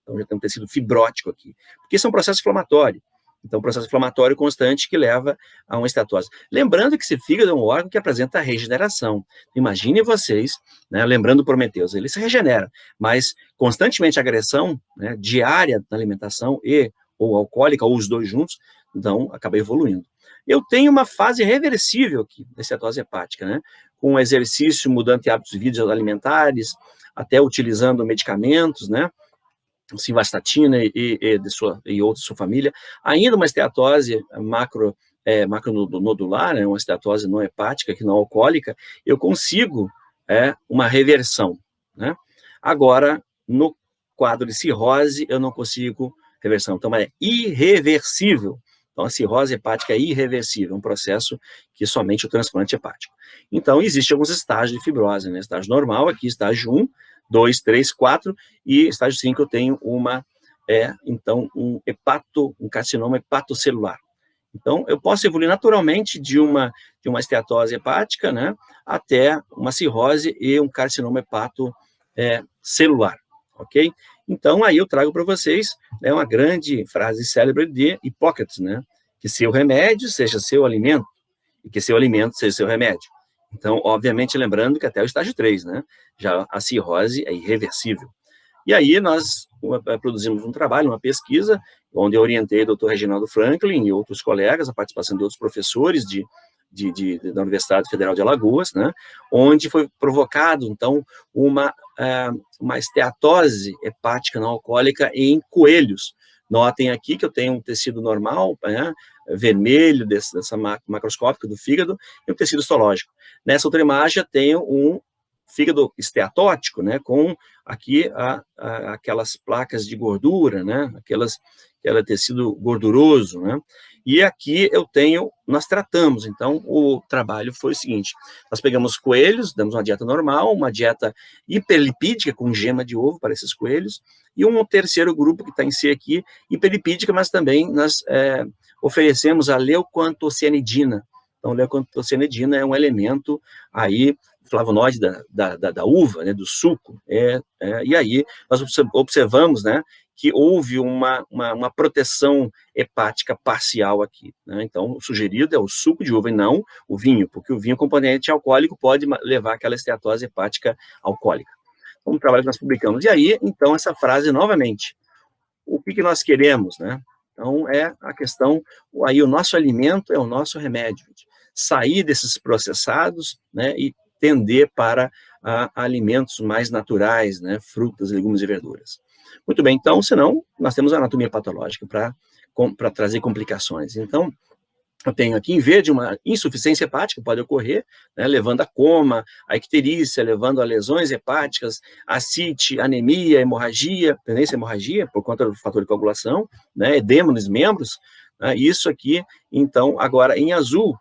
Então já tem um tecido fibrótico aqui, porque isso é um processo inflamatório. Então, um processo inflamatório constante que leva a uma esteatose. Lembrando que esse fígado é um órgão que apresenta regeneração. Imagine vocês, né, lembrando o Prometheus, ele se regenera, mas constantemente a agressão, né, diária na alimentação ou alcoólica, ou os dois juntos, então acaba evoluindo. Eu tenho uma fase reversível aqui, da esteatose hepática, né, com exercício, mudando de hábitos de vida alimentares, até utilizando medicamentos, né, simvastatina e outros de sua família, ainda uma esteatose macronodular, né, uma esteatose não hepática, que não alcoólica, eu consigo uma reversão, né? Agora, no quadro de cirrose, eu não consigo reversão, então é irreversível. Então, a cirrose hepática é irreversível, é um processo que somente o transplante hepático. Então, existem alguns estágios de fibrose, né? Estágio normal, aqui estágio 1, 2, 3, 4, e estágio 5 eu tenho então, um carcinoma hepatocelular. Então, eu posso evoluir naturalmente de uma esteatose hepática, né, até uma cirrose e um carcinoma hepatocelular, ok? Então, aí eu trago para vocês, né, uma grande frase célebre de Hipócrates, né, que seu remédio seja seu alimento, e que seu alimento seja seu remédio. Então, obviamente, lembrando que até o estágio 3, né, já a cirrose é irreversível. E aí nós produzimos um trabalho, uma pesquisa, onde eu orientei o Dr. Reginaldo Franklin e outros colegas, a participação de outros professores da Universidade Federal de Alagoas, né, onde foi provocado, então, uma esteatose hepática não alcoólica em coelhos. Notem aqui que eu tenho um tecido normal, né, vermelho, dessa macroscópica do fígado, e um tecido histológico. Nessa outra imagem eu tenho um fígado esteatótico, né, com aqui aquelas placas de gordura, né, aquele tecido gorduroso, né, e aqui nós tratamos, então o trabalho foi o seguinte, nós pegamos coelhos, damos uma dieta normal, uma dieta hiperlipídica com gema de ovo para esses coelhos, e um terceiro grupo que está em C aqui, hiperlipídica, mas também nós oferecemos a leucoantocianidina. Então, leucoantocianidina é um elemento aí, flavonoide da uva, né, do suco, e aí nós observamos, né, que houve uma proteção hepática parcial aqui, né? Então, o sugerido é o suco de uva e não o vinho, porque o vinho, componente alcoólico, pode levar àquela esteatose hepática alcoólica. Então, um trabalho que nós publicamos. E aí, então, essa frase, novamente, o que nós queremos, né? Então, é a questão, aí o nosso alimento é o nosso remédio, gente. Sair desses processados, né, e tender para alimentos mais naturais, né, frutas, legumes e verduras. Muito bem, então, senão, nós temos a anatomia patológica para trazer complicações. Então, eu tenho aqui, em verde, uma insuficiência hepática, pode ocorrer, né, levando a coma, a icterícia, levando a lesões hepáticas, ascite, anemia, hemorragia, tendência à hemorragia, por conta do fator de coagulação, né, edema nos membros, né, isso aqui, então, agora, em azul,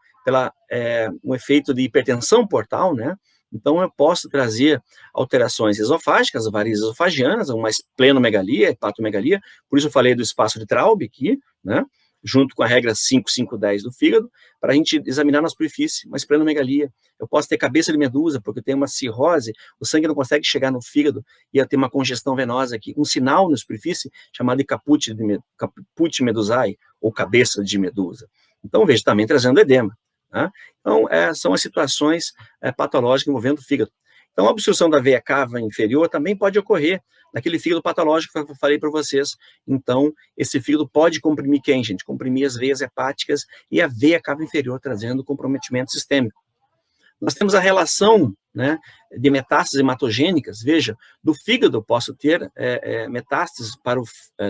um efeito de hipertensão portal, né, então eu posso trazer alterações esofágicas, varizes esofagianas, uma esplenomegalia, hepatomegalia, por isso eu falei do espaço de Traube aqui, né, junto com a regra 5.5.10 do fígado, para a gente examinar na superfície, uma esplenomegalia. Eu posso ter cabeça de medusa, porque eu tenho uma cirrose, o sangue não consegue chegar no fígado, e eu tenho uma congestão venosa aqui, um sinal na superfície chamado de caput medusae, ou cabeça de medusa. Então, veja, também trazendo edema. Tá? Então, são as situações patológicas envolvendo o fígado. Então, a obstrução da veia cava inferior também pode ocorrer naquele fígado patológico que eu falei para vocês. Então, esse fígado pode comprimir quem, gente? Comprimir as veias hepáticas e a veia cava inferior, trazendo comprometimento sistêmico. Nós temos a relação, né, de metástases hematogênicas. Veja, do fígado eu posso ter metástases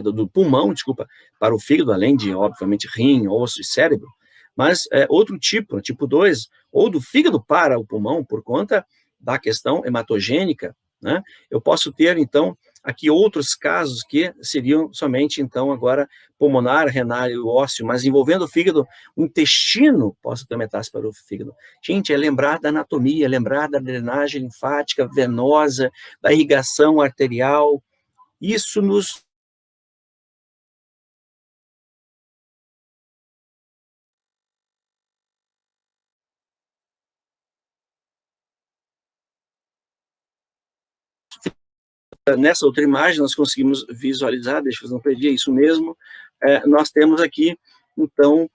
do pulmão, para o fígado, além de, obviamente, rim, osso e cérebro. Mas outro tipo 2, ou do fígado para o pulmão, por conta da questão hematogênica, né? Eu posso ter, então, aqui outros casos que seriam somente, então, agora pulmonar, renal e ósseo, mas envolvendo o fígado, o intestino possa ter metástase para o fígado. Gente, é lembrar da anatomia, lembrar da drenagem linfática, venosa, da irrigação arterial, isso nos... Nessa outra imagem, nós conseguimos visualizar, deixa eu não perder, isso mesmo, nós temos aqui, então,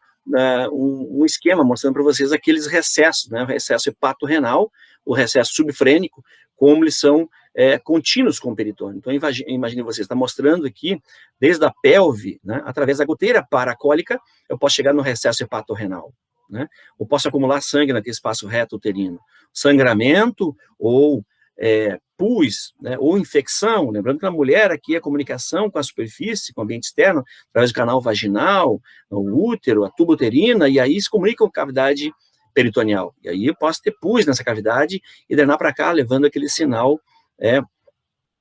um esquema mostrando para vocês aqueles recessos, né, o recesso hepatorrenal, o recesso subfrênico, como eles são contínuos com o peritônio. Então, imagine vocês, está mostrando aqui, desde a pelve, né, através da goteira paracólica, eu posso chegar no recesso hepatorrenal, né, ou posso acumular sangue naquele espaço reto uterino. Sangramento ou pus, né, ou infecção, lembrando que na mulher aqui a comunicação com a superfície, com o ambiente externo, através do canal vaginal, o útero, a tuba uterina, e aí se comunica com a cavidade peritoneal. E aí eu posso ter pus nessa cavidade e drenar para cá, levando aquele sinal,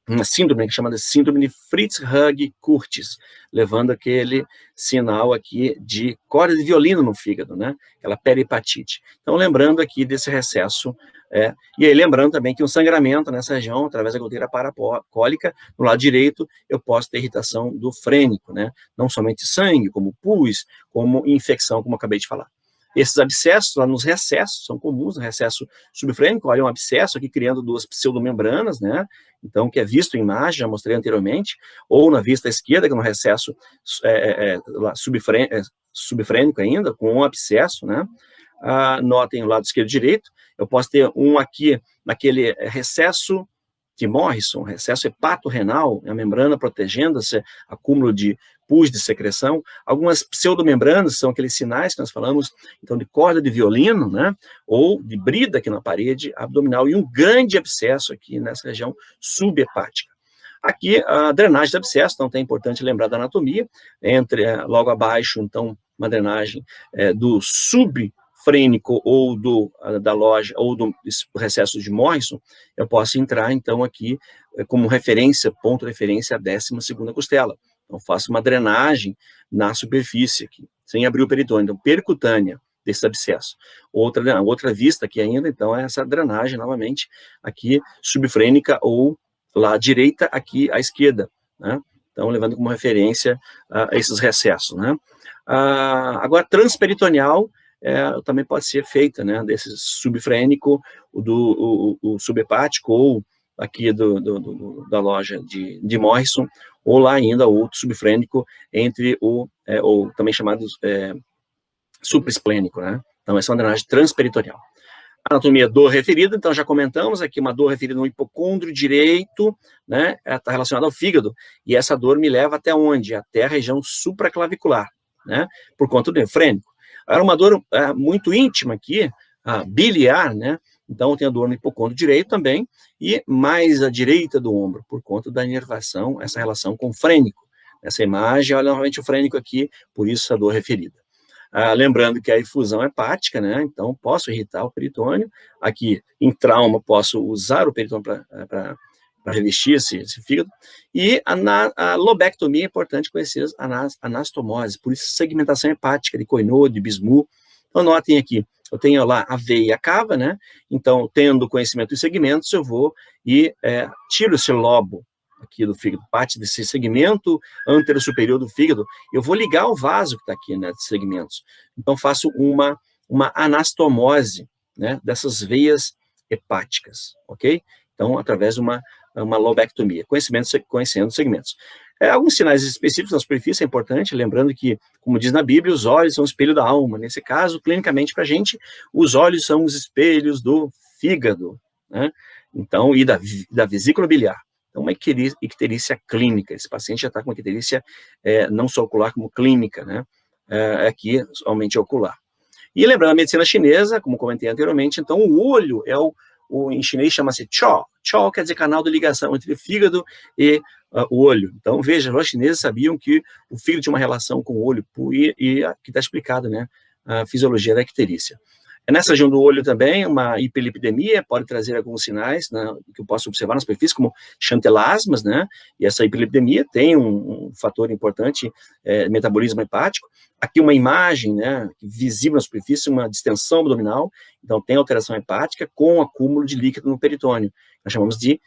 uma síndrome que chama de síndrome de Fritz-Hugh-Curtis, levando aquele sinal aqui de corda de violino no fígado, né? Aquela perihepatite. Então, lembrando aqui desse recesso, e aí lembrando também que um sangramento nessa região, através da goteira paracólica, no lado direito, eu posso ter irritação do frênico, né? Não somente sangue, como pus, como infecção, como eu acabei de falar. Esses abscessos lá nos recessos são comuns, no recesso subfrênico, olha um abscesso aqui criando duas pseudomembranas, né? Então, que é visto em imagem, já mostrei anteriormente, ou na vista esquerda, que é no recesso subfrênico ainda, com um abscesso, né? Notem o lado esquerdo e direito, eu posso ter um aqui, naquele recesso de Morrison, recesso hepatorrenal, a membrana protegendo esse acúmulo de pus de secreção. Algumas pseudomembranas são aqueles sinais que nós falamos, então, de corda de violino, né, ou de brida aqui na parede abdominal, e um grande abscesso aqui nessa região subhepática. Aqui, a drenagem de abscesso, então, é importante lembrar da anatomia, logo abaixo, então, uma drenagem do subfrênico ou da loja, ou do recesso de Morrison, eu posso entrar, então, aqui como referência, ponto de referência, a 12ª costela. Então, faço uma drenagem na superfície aqui, sem abrir o peritônio, então, percutânea desse abscesso. Outra vista aqui ainda, então, é essa drenagem, novamente, aqui, subfrênica ou lá à direita, aqui à esquerda, né? Então, levando como referência esses recessos, né? Agora, transperitoneal também pode ser feita, né? Desse subfrênico, o subhepático, ou aqui da loja de Morrison, ou lá ainda outro subfrênico entre ou também chamado supraesplênico, né? Então, essa é uma drenagem transperitoneal. Anatomia dor referida, então já comentamos aqui, uma dor referida no hipocôndrio direito, né, está relacionada ao fígado, e essa dor me leva até onde? Até a região supraclavicular, né, por conta do frênico. Era uma dor muito íntima aqui, biliar, né, então eu tenho a dor no hipocôndrio direito também, e mais à direita do ombro, por conta da inervação, essa relação com o frênico. Essa imagem, olha novamente o frênico aqui, por isso a dor referida. Lembrando que a efusão hepática, né, então posso irritar o peritônio, aqui em trauma posso usar o peritônio para revestir esse fígado, e a lobectomia é importante conhecer as anastomoses, por isso segmentação hepática de Coinot, de Bismuth. Então notem aqui, eu tenho lá a veia e a cava, né, então tendo conhecimento dos segmentos, eu vou e tiro esse lobo aqui do fígado, parte desse segmento antero superior do fígado, eu vou ligar o vaso que está aqui, né, de segmentos. Então, faço uma anastomose, né, dessas veias hepáticas, ok? Então, através de uma lobectomia, conhecendo segmentos. Alguns sinais específicos na superfície é importante, lembrando que, como diz na Bíblia, os olhos são o espelho da alma. Nesse caso, clinicamente, para a gente, os olhos são os espelhos do fígado, né? Então, e da vesícula biliar. Então, uma icterícia clínica. Esse paciente já está com uma icterícia não só ocular, como clínica, né? Aqui, somente ocular. E lembrando a medicina chinesa, como comentei anteriormente, então o olho em chinês chama-se chó. Chó quer dizer canal de ligação entre o fígado e o olho. Então, veja, os chineses sabiam que o fígado tinha uma relação com o olho, e aqui está explicado, né? A fisiologia da icterícia. Nessa região do olho também, uma hiperlipidemia pode trazer alguns sinais, né, que eu posso observar na superfície, como chantelasmas, né, e essa hiperlipidemia tem um fator importante, metabolismo hepático. Aqui uma imagem, né, visível na superfície, uma distensão abdominal, então tem alteração hepática com acúmulo de líquido no peritônio. Nós chamamos de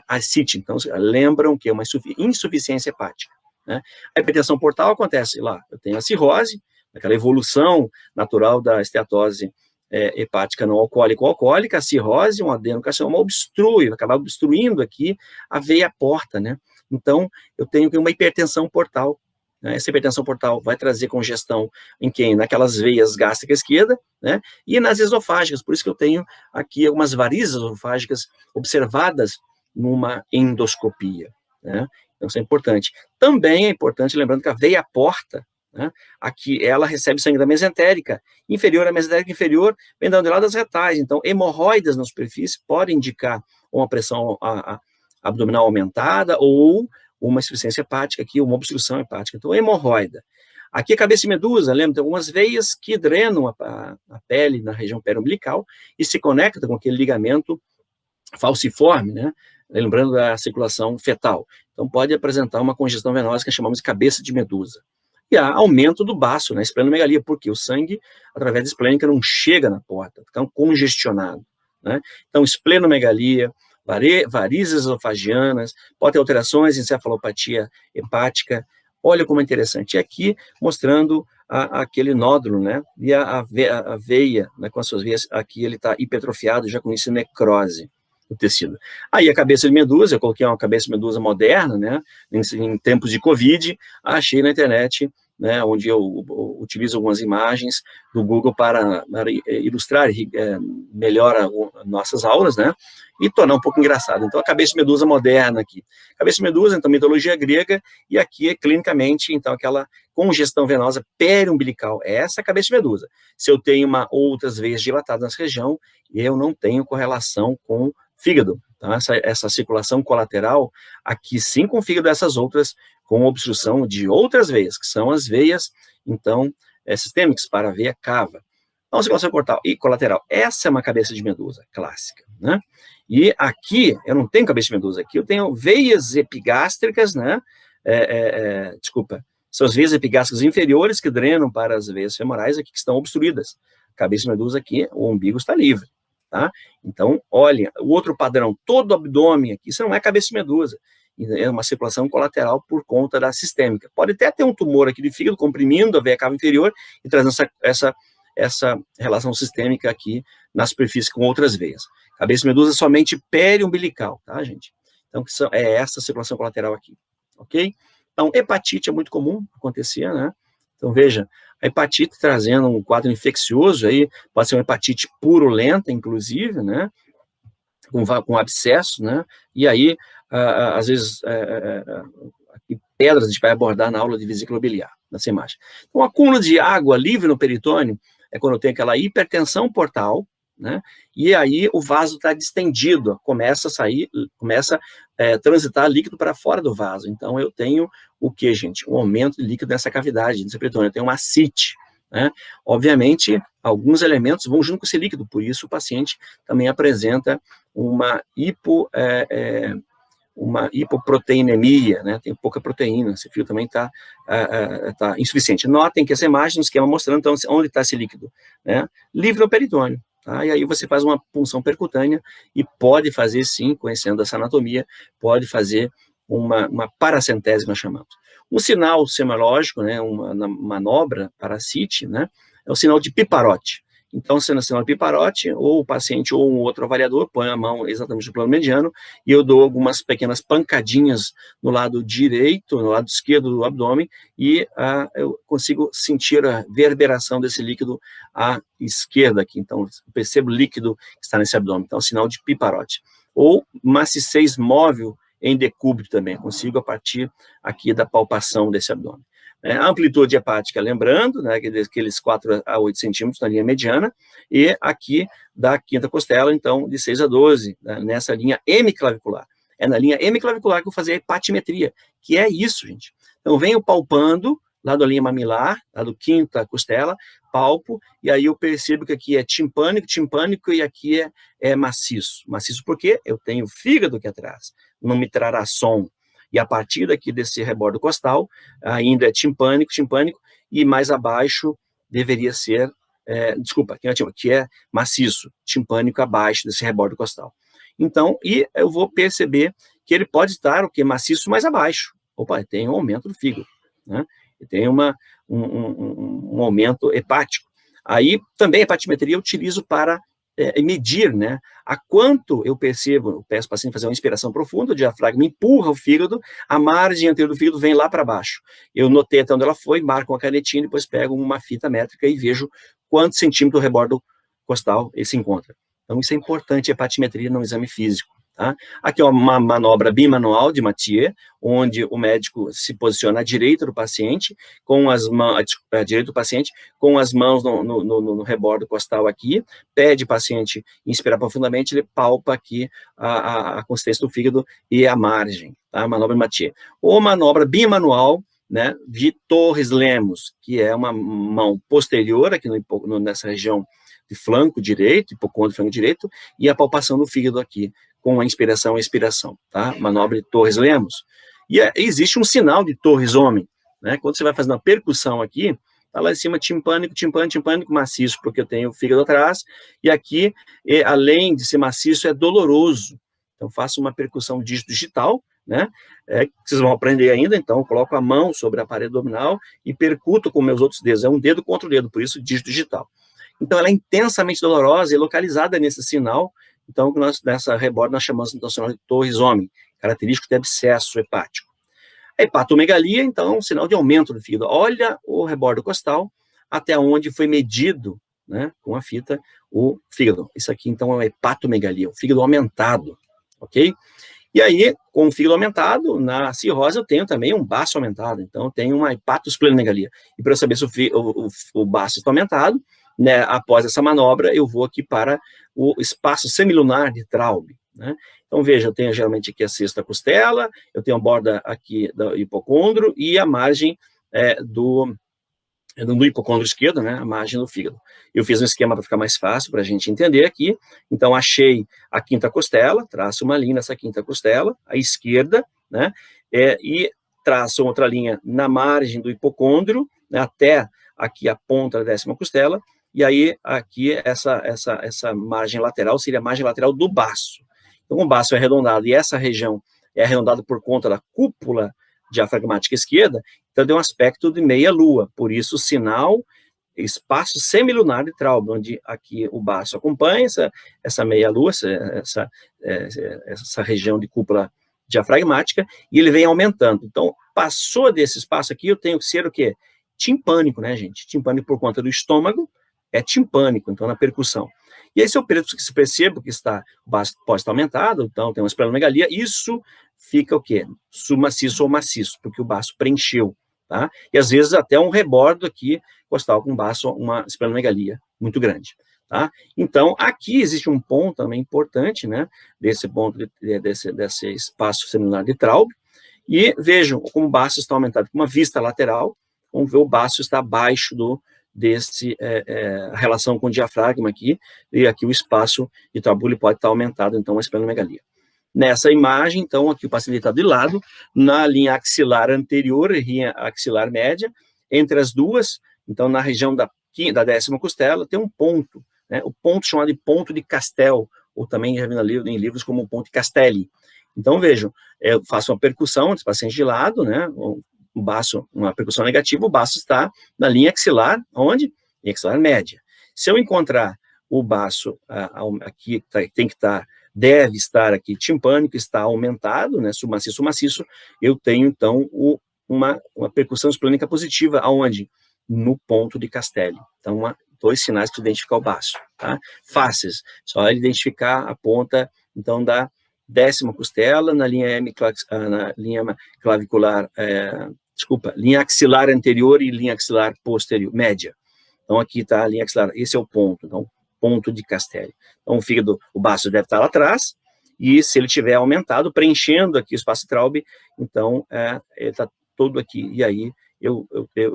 ascite. Então, lembram que é uma insuficiência hepática, né? A hipertensão portal acontece lá, eu tenho a cirrose, aquela evolução natural da esteatose hepática não alcoólica, a cirrose, um adenocarcinoma vai acabar obstruindo aqui a veia porta, né? Então, eu tenho uma hipertensão portal, né? Essa hipertensão portal vai trazer congestão em quem? Naquelas veias gástrica esquerda, né? E nas esofágicas, por isso que eu tenho aqui algumas varizes esofágicas observadas numa endoscopia, né? Então, isso é importante. Também é importante, lembrando que a veia porta, né, aqui ela recebe sangue da mesentérica inferior, a mesentérica inferior vem dando lá das retais, então hemorroidas na superfície podem indicar uma pressão abdominal aumentada ou uma insuficiência hepática aqui, uma obstrução hepática, então hemorroida. Aqui a cabeça de medusa, lembra, tem algumas veias que drenam a pele na região periumbilical e se conectam com aquele ligamento falciforme, né, lembrando da circulação fetal. Então pode apresentar uma congestão venosa que chamamos de cabeça de medusa. E há aumento do baço, né, esplenomegalia, porque o sangue, através da esplênica, não chega na porta, fica congestionado, né? Então, esplenomegalia, varizes esofagianas, pode ter alterações em encefalopatia hepática. Olha como é interessante. E aqui, mostrando aquele nódulo, né, e a veia, né, com as suas veias, aqui ele está hipertrofiado, já com isso necrose o tecido. Aí a cabeça de medusa, eu coloquei uma cabeça de medusa moderna, né, em tempos de Covid, achei na internet, né, onde eu utilizo algumas imagens do Google para ilustrar melhor nossas aulas, né, e tornar um pouco engraçado. Então, a cabeça de medusa moderna aqui. Cabeça de medusa, então, mitologia grega, e aqui é clinicamente, então, aquela congestão venosa periumbilical. Essa é a cabeça de medusa. Se eu tenho outras veias dilatadas nessa região, eu não tenho correlação com fígado. Então, essa circulação colateral, aqui sim com o fígado, essas outras com obstrução de outras veias, que são as veias, então, sistêmicas para a veia cava. Então, circulação portal e colateral. Essa é uma cabeça de medusa clássica, né? E aqui, eu não tenho cabeça de medusa, aqui eu tenho veias epigástricas, né? Desculpa, são as veias epigástricas inferiores que drenam para as veias femorais aqui que estão obstruídas. Cabeça de medusa aqui, o umbigo está livre. Tá? Então, olha, o outro padrão, todo o abdômen aqui, isso não é cabeça de medusa, é uma circulação colateral por conta da sistêmica. Pode até ter um tumor aqui de fígado comprimindo a veia cava inferior e trazendo essa relação sistêmica aqui na superfície com outras veias. Cabeça de medusa é somente periumbilical, tá, gente? Então, é essa circulação colateral aqui, ok? Então, hepatite é muito comum acontecer, né? Então, veja, a hepatite trazendo um quadro infeccioso aí, pode ser uma hepatite purulenta, inclusive, né, com abscesso, né, e aí, às vezes, pedras a gente vai abordar na aula de vesícula biliar, nessa imagem. Então, o acúmulo de água livre no peritônio é quando tem aquela hipertensão portal, né, e aí o vaso está distendido, começa a sair, começa a transitar líquido para fora do vaso. Então, eu tenho o que, gente? Um aumento de líquido nessa cavidade, nesse peritônio. Eu tenho uma ascite, né? Obviamente, alguns elementos vão junto com esse líquido, por isso o paciente também apresenta uma hipoproteinemia, né? Tem pouca proteína, esse fio também está insuficiente. Notem que essa imagem no esquema mostrando então, onde está esse líquido, né? Livre no peritônio. Tá? E aí você faz uma punção percutânea e pode fazer, sim, conhecendo essa anatomia, pode fazer uma paracentese, que nós chamamos. Um sinal semiológico, né, uma manobra para ascite, né, é o sinal de Piparotti. Então, sendo sinal de Piparotti, ou o paciente ou um outro avaliador põe a mão exatamente no plano mediano e eu dou algumas pequenas pancadinhas no lado direito, no lado esquerdo do abdômen e eu consigo sentir a verberação desse líquido à esquerda aqui. Então, eu percebo o líquido que está nesse abdômen. Então, sinal de Piparotti. Ou maciçez móvel em decúbito também, consigo a partir aqui da palpação desse abdômen. A amplitude hepática, lembrando, né, aqueles 4 a 8 centímetros na linha mediana, e aqui da quinta costela, então, de 6 a 12, né, nessa linha hemiclavicular. É na linha hemiclavicular que eu vou fazer a hepatimetria, que é isso, gente. Então, venho palpando lá da linha mamilar, lá do quinta costela, palpo, e aí eu percebo que aqui é timpânico, e aqui é maciço. Maciço por quê? Eu tenho fígado aqui atrás, não me trará som. E a partir daqui desse rebordo costal, ainda é timpânico, e mais abaixo deveria ser, que é maciço, timpânico abaixo desse rebordo costal. Então, e eu vou perceber que ele pode estar, o que, maciço mais abaixo. Opa, tem um aumento do fígado, né? E tem um aumento hepático. Aí, também a hepatimetria eu utilizo para medir, né, a quanto eu percebo, eu peço para o paciente fazer uma inspiração profunda, o diafragma empurra o fígado, a margem anterior do fígado vem lá para baixo. Eu notei até onde ela foi, marco uma canetinha, depois pego uma fita métrica e vejo quantos centímetros o rebordo costal ele se encontra. Então, isso é importante, a hepatimetria no exame físico. Tá? Aqui é uma manobra bimanual de Mathieu, onde o médico se posiciona à direita do paciente, com as mãos, à direita do paciente, com as mãos no rebordo costal aqui, pede o paciente inspirar profundamente, ele palpa aqui a consistência do fígado e a margem, tá? Manobra de Mathieu. Ou manobra bimanual, né, de Torres-Lemos, que é uma mão posterior, aqui nessa região de flanco direito, hipocôndrio flanco direito, e a palpação do fígado aqui, com a inspiração e expiração, tá? Manobra de Torres-Lemos. E existe um sinal de Torres-Homem, né? Quando você vai fazendo a percussão aqui, tá lá em cima timpânico maciço, porque eu tenho o fígado atrás, e aqui, além de ser maciço, é doloroso. Então, faço uma percussão digital, né? Vocês vão aprender ainda, então, eu coloco a mão sobre a parede abdominal e percuto com meus outros dedos, é um dedo contra o dedo, por isso dígito digital. Então, ela é intensamente dolorosa e localizada nesse sinal. Então, nessa rebordo, nós chamamos de Torres-Homem, característico de abscesso hepático. A hepatomegalia, então, é um sinal de aumento do fígado. Olha o rebordo costal, até onde foi medido, né, com a fita, o fígado. Isso aqui, então, é uma hepatomegalia, o fígado aumentado, ok? E aí, com o fígado aumentado, na cirrose eu tenho também um baço aumentado, então eu tenho uma hepatosplenomegalia. E para eu saber se o baço está aumentado, né, após essa manobra, eu vou aqui para o espaço semilunar de Traub, né? Então, veja, eu tenho geralmente aqui a sexta costela, eu tenho a borda aqui do hipocôndrio e a margem do hipocôndrio esquerdo, né, a margem do fígado. Eu fiz um esquema para ficar mais fácil, para a gente entender aqui. Então, achei a quinta costela, traço uma linha nessa quinta costela, à esquerda, né, e traço outra linha na margem do hipocôndrio, né, até aqui a ponta da 10ª costela, e aí aqui essa margem lateral seria a margem lateral do baço. Então, o baço é arredondado, e essa região é arredondada por conta da cúpula diafragmática esquerda, então deu um aspecto de meia-lua, por isso o sinal, espaço semilunar de Traub, onde aqui o baço acompanha essa meia-lua, essa região de cúpula diafragmática, e ele vem aumentando. Então, passou desse espaço aqui, eu tenho que ser o quê? Timpânico, né, gente? Timpânico por conta do estômago, é timpânico, então, na percussão. E aí, se eu percebo que o baço pode estar aumentado, então tem uma esplenomegalia, isso fica o quê? Submaciço ou maciço, porque o baço preencheu, tá? E às vezes até um rebordo aqui costal com baço, uma esplenomegalia muito grande, tá? Então, aqui existe um ponto também importante, né? Desse ponto, desse espaço semilunar de Traub, e vejam como o baço está aumentado com uma vista lateral, vamos ver o baço está abaixo a relação com o diafragma aqui, e aqui o espaço de Traub pode estar aumentado, então, a esplenomegalia. Nessa imagem, então, aqui o paciente está de lado, na linha axilar anterior e linha axilar média, entre as duas, então, na região da 10ª costela, tem um ponto, né, o ponto chamado de ponto de Castel, ou também já vi em livros como o ponto de Castelli. Então, vejam, eu faço uma percussão entre os pacientes de lado, né, o baço, uma percussão negativa, o baço está na linha axilar, onde? Linha axilar média. Se eu encontrar o baço aqui, tem que estar, deve estar aqui timpânico, está aumentado, né, submaciço, eu tenho, então, uma percussão esplênica positiva, aonde? No ponto de Castelli. Então, dois sinais para identificar o baço, tá? Fáceis, só identificar a ponta, então, da 10ª costela, na linha clavicular, linha axilar anterior e linha axilar posterior, média. Então, aqui está a linha axilar, esse é o ponto, então, ponto de Castelli. Então, o baço deve estar lá atrás, e se ele tiver aumentado, preenchendo aqui o espaço Traub, então, ele está todo aqui, e aí eu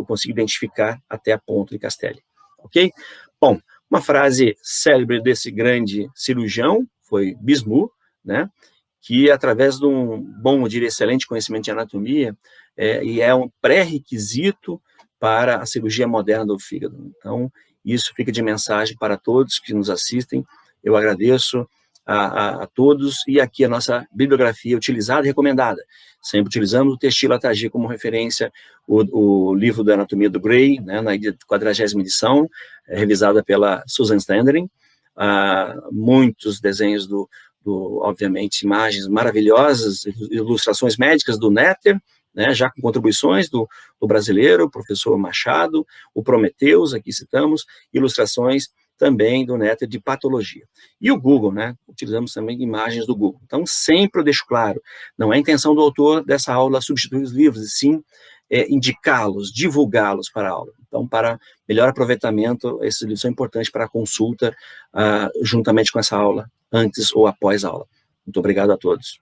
consigo identificar até a ponta de Castelli, ok? Bom, uma frase célebre desse grande cirurgião foi Bismuth, né? Que através de um bom, eu diria, excelente conhecimento de anatomia, e é um pré-requisito para a cirurgia moderna do fígado. Então, isso fica de mensagem para todos que nos assistem. Eu agradeço a todos, e aqui a nossa bibliografia utilizada e recomendada. Sempre utilizamos o Textila Tagi como referência, o livro da anatomia do Gray, né, na 40ª edição, revisada pela Susan Standering, muitos desenhos obviamente, imagens maravilhosas, ilustrações médicas do Netter, né, já com contribuições do brasileiro, o professor Machado, o Prometheus, aqui citamos, ilustrações também do Netter de patologia. E o Google, né, utilizamos também imagens do Google. Então, sempre eu deixo claro, não é a intenção do autor dessa aula substituir os livros, e sim indicá-los, divulgá-los para a aula. Então, para melhor aproveitamento, esses livros são importantes para a consulta, juntamente com essa aula, antes ou após a aula. Muito obrigado a todos.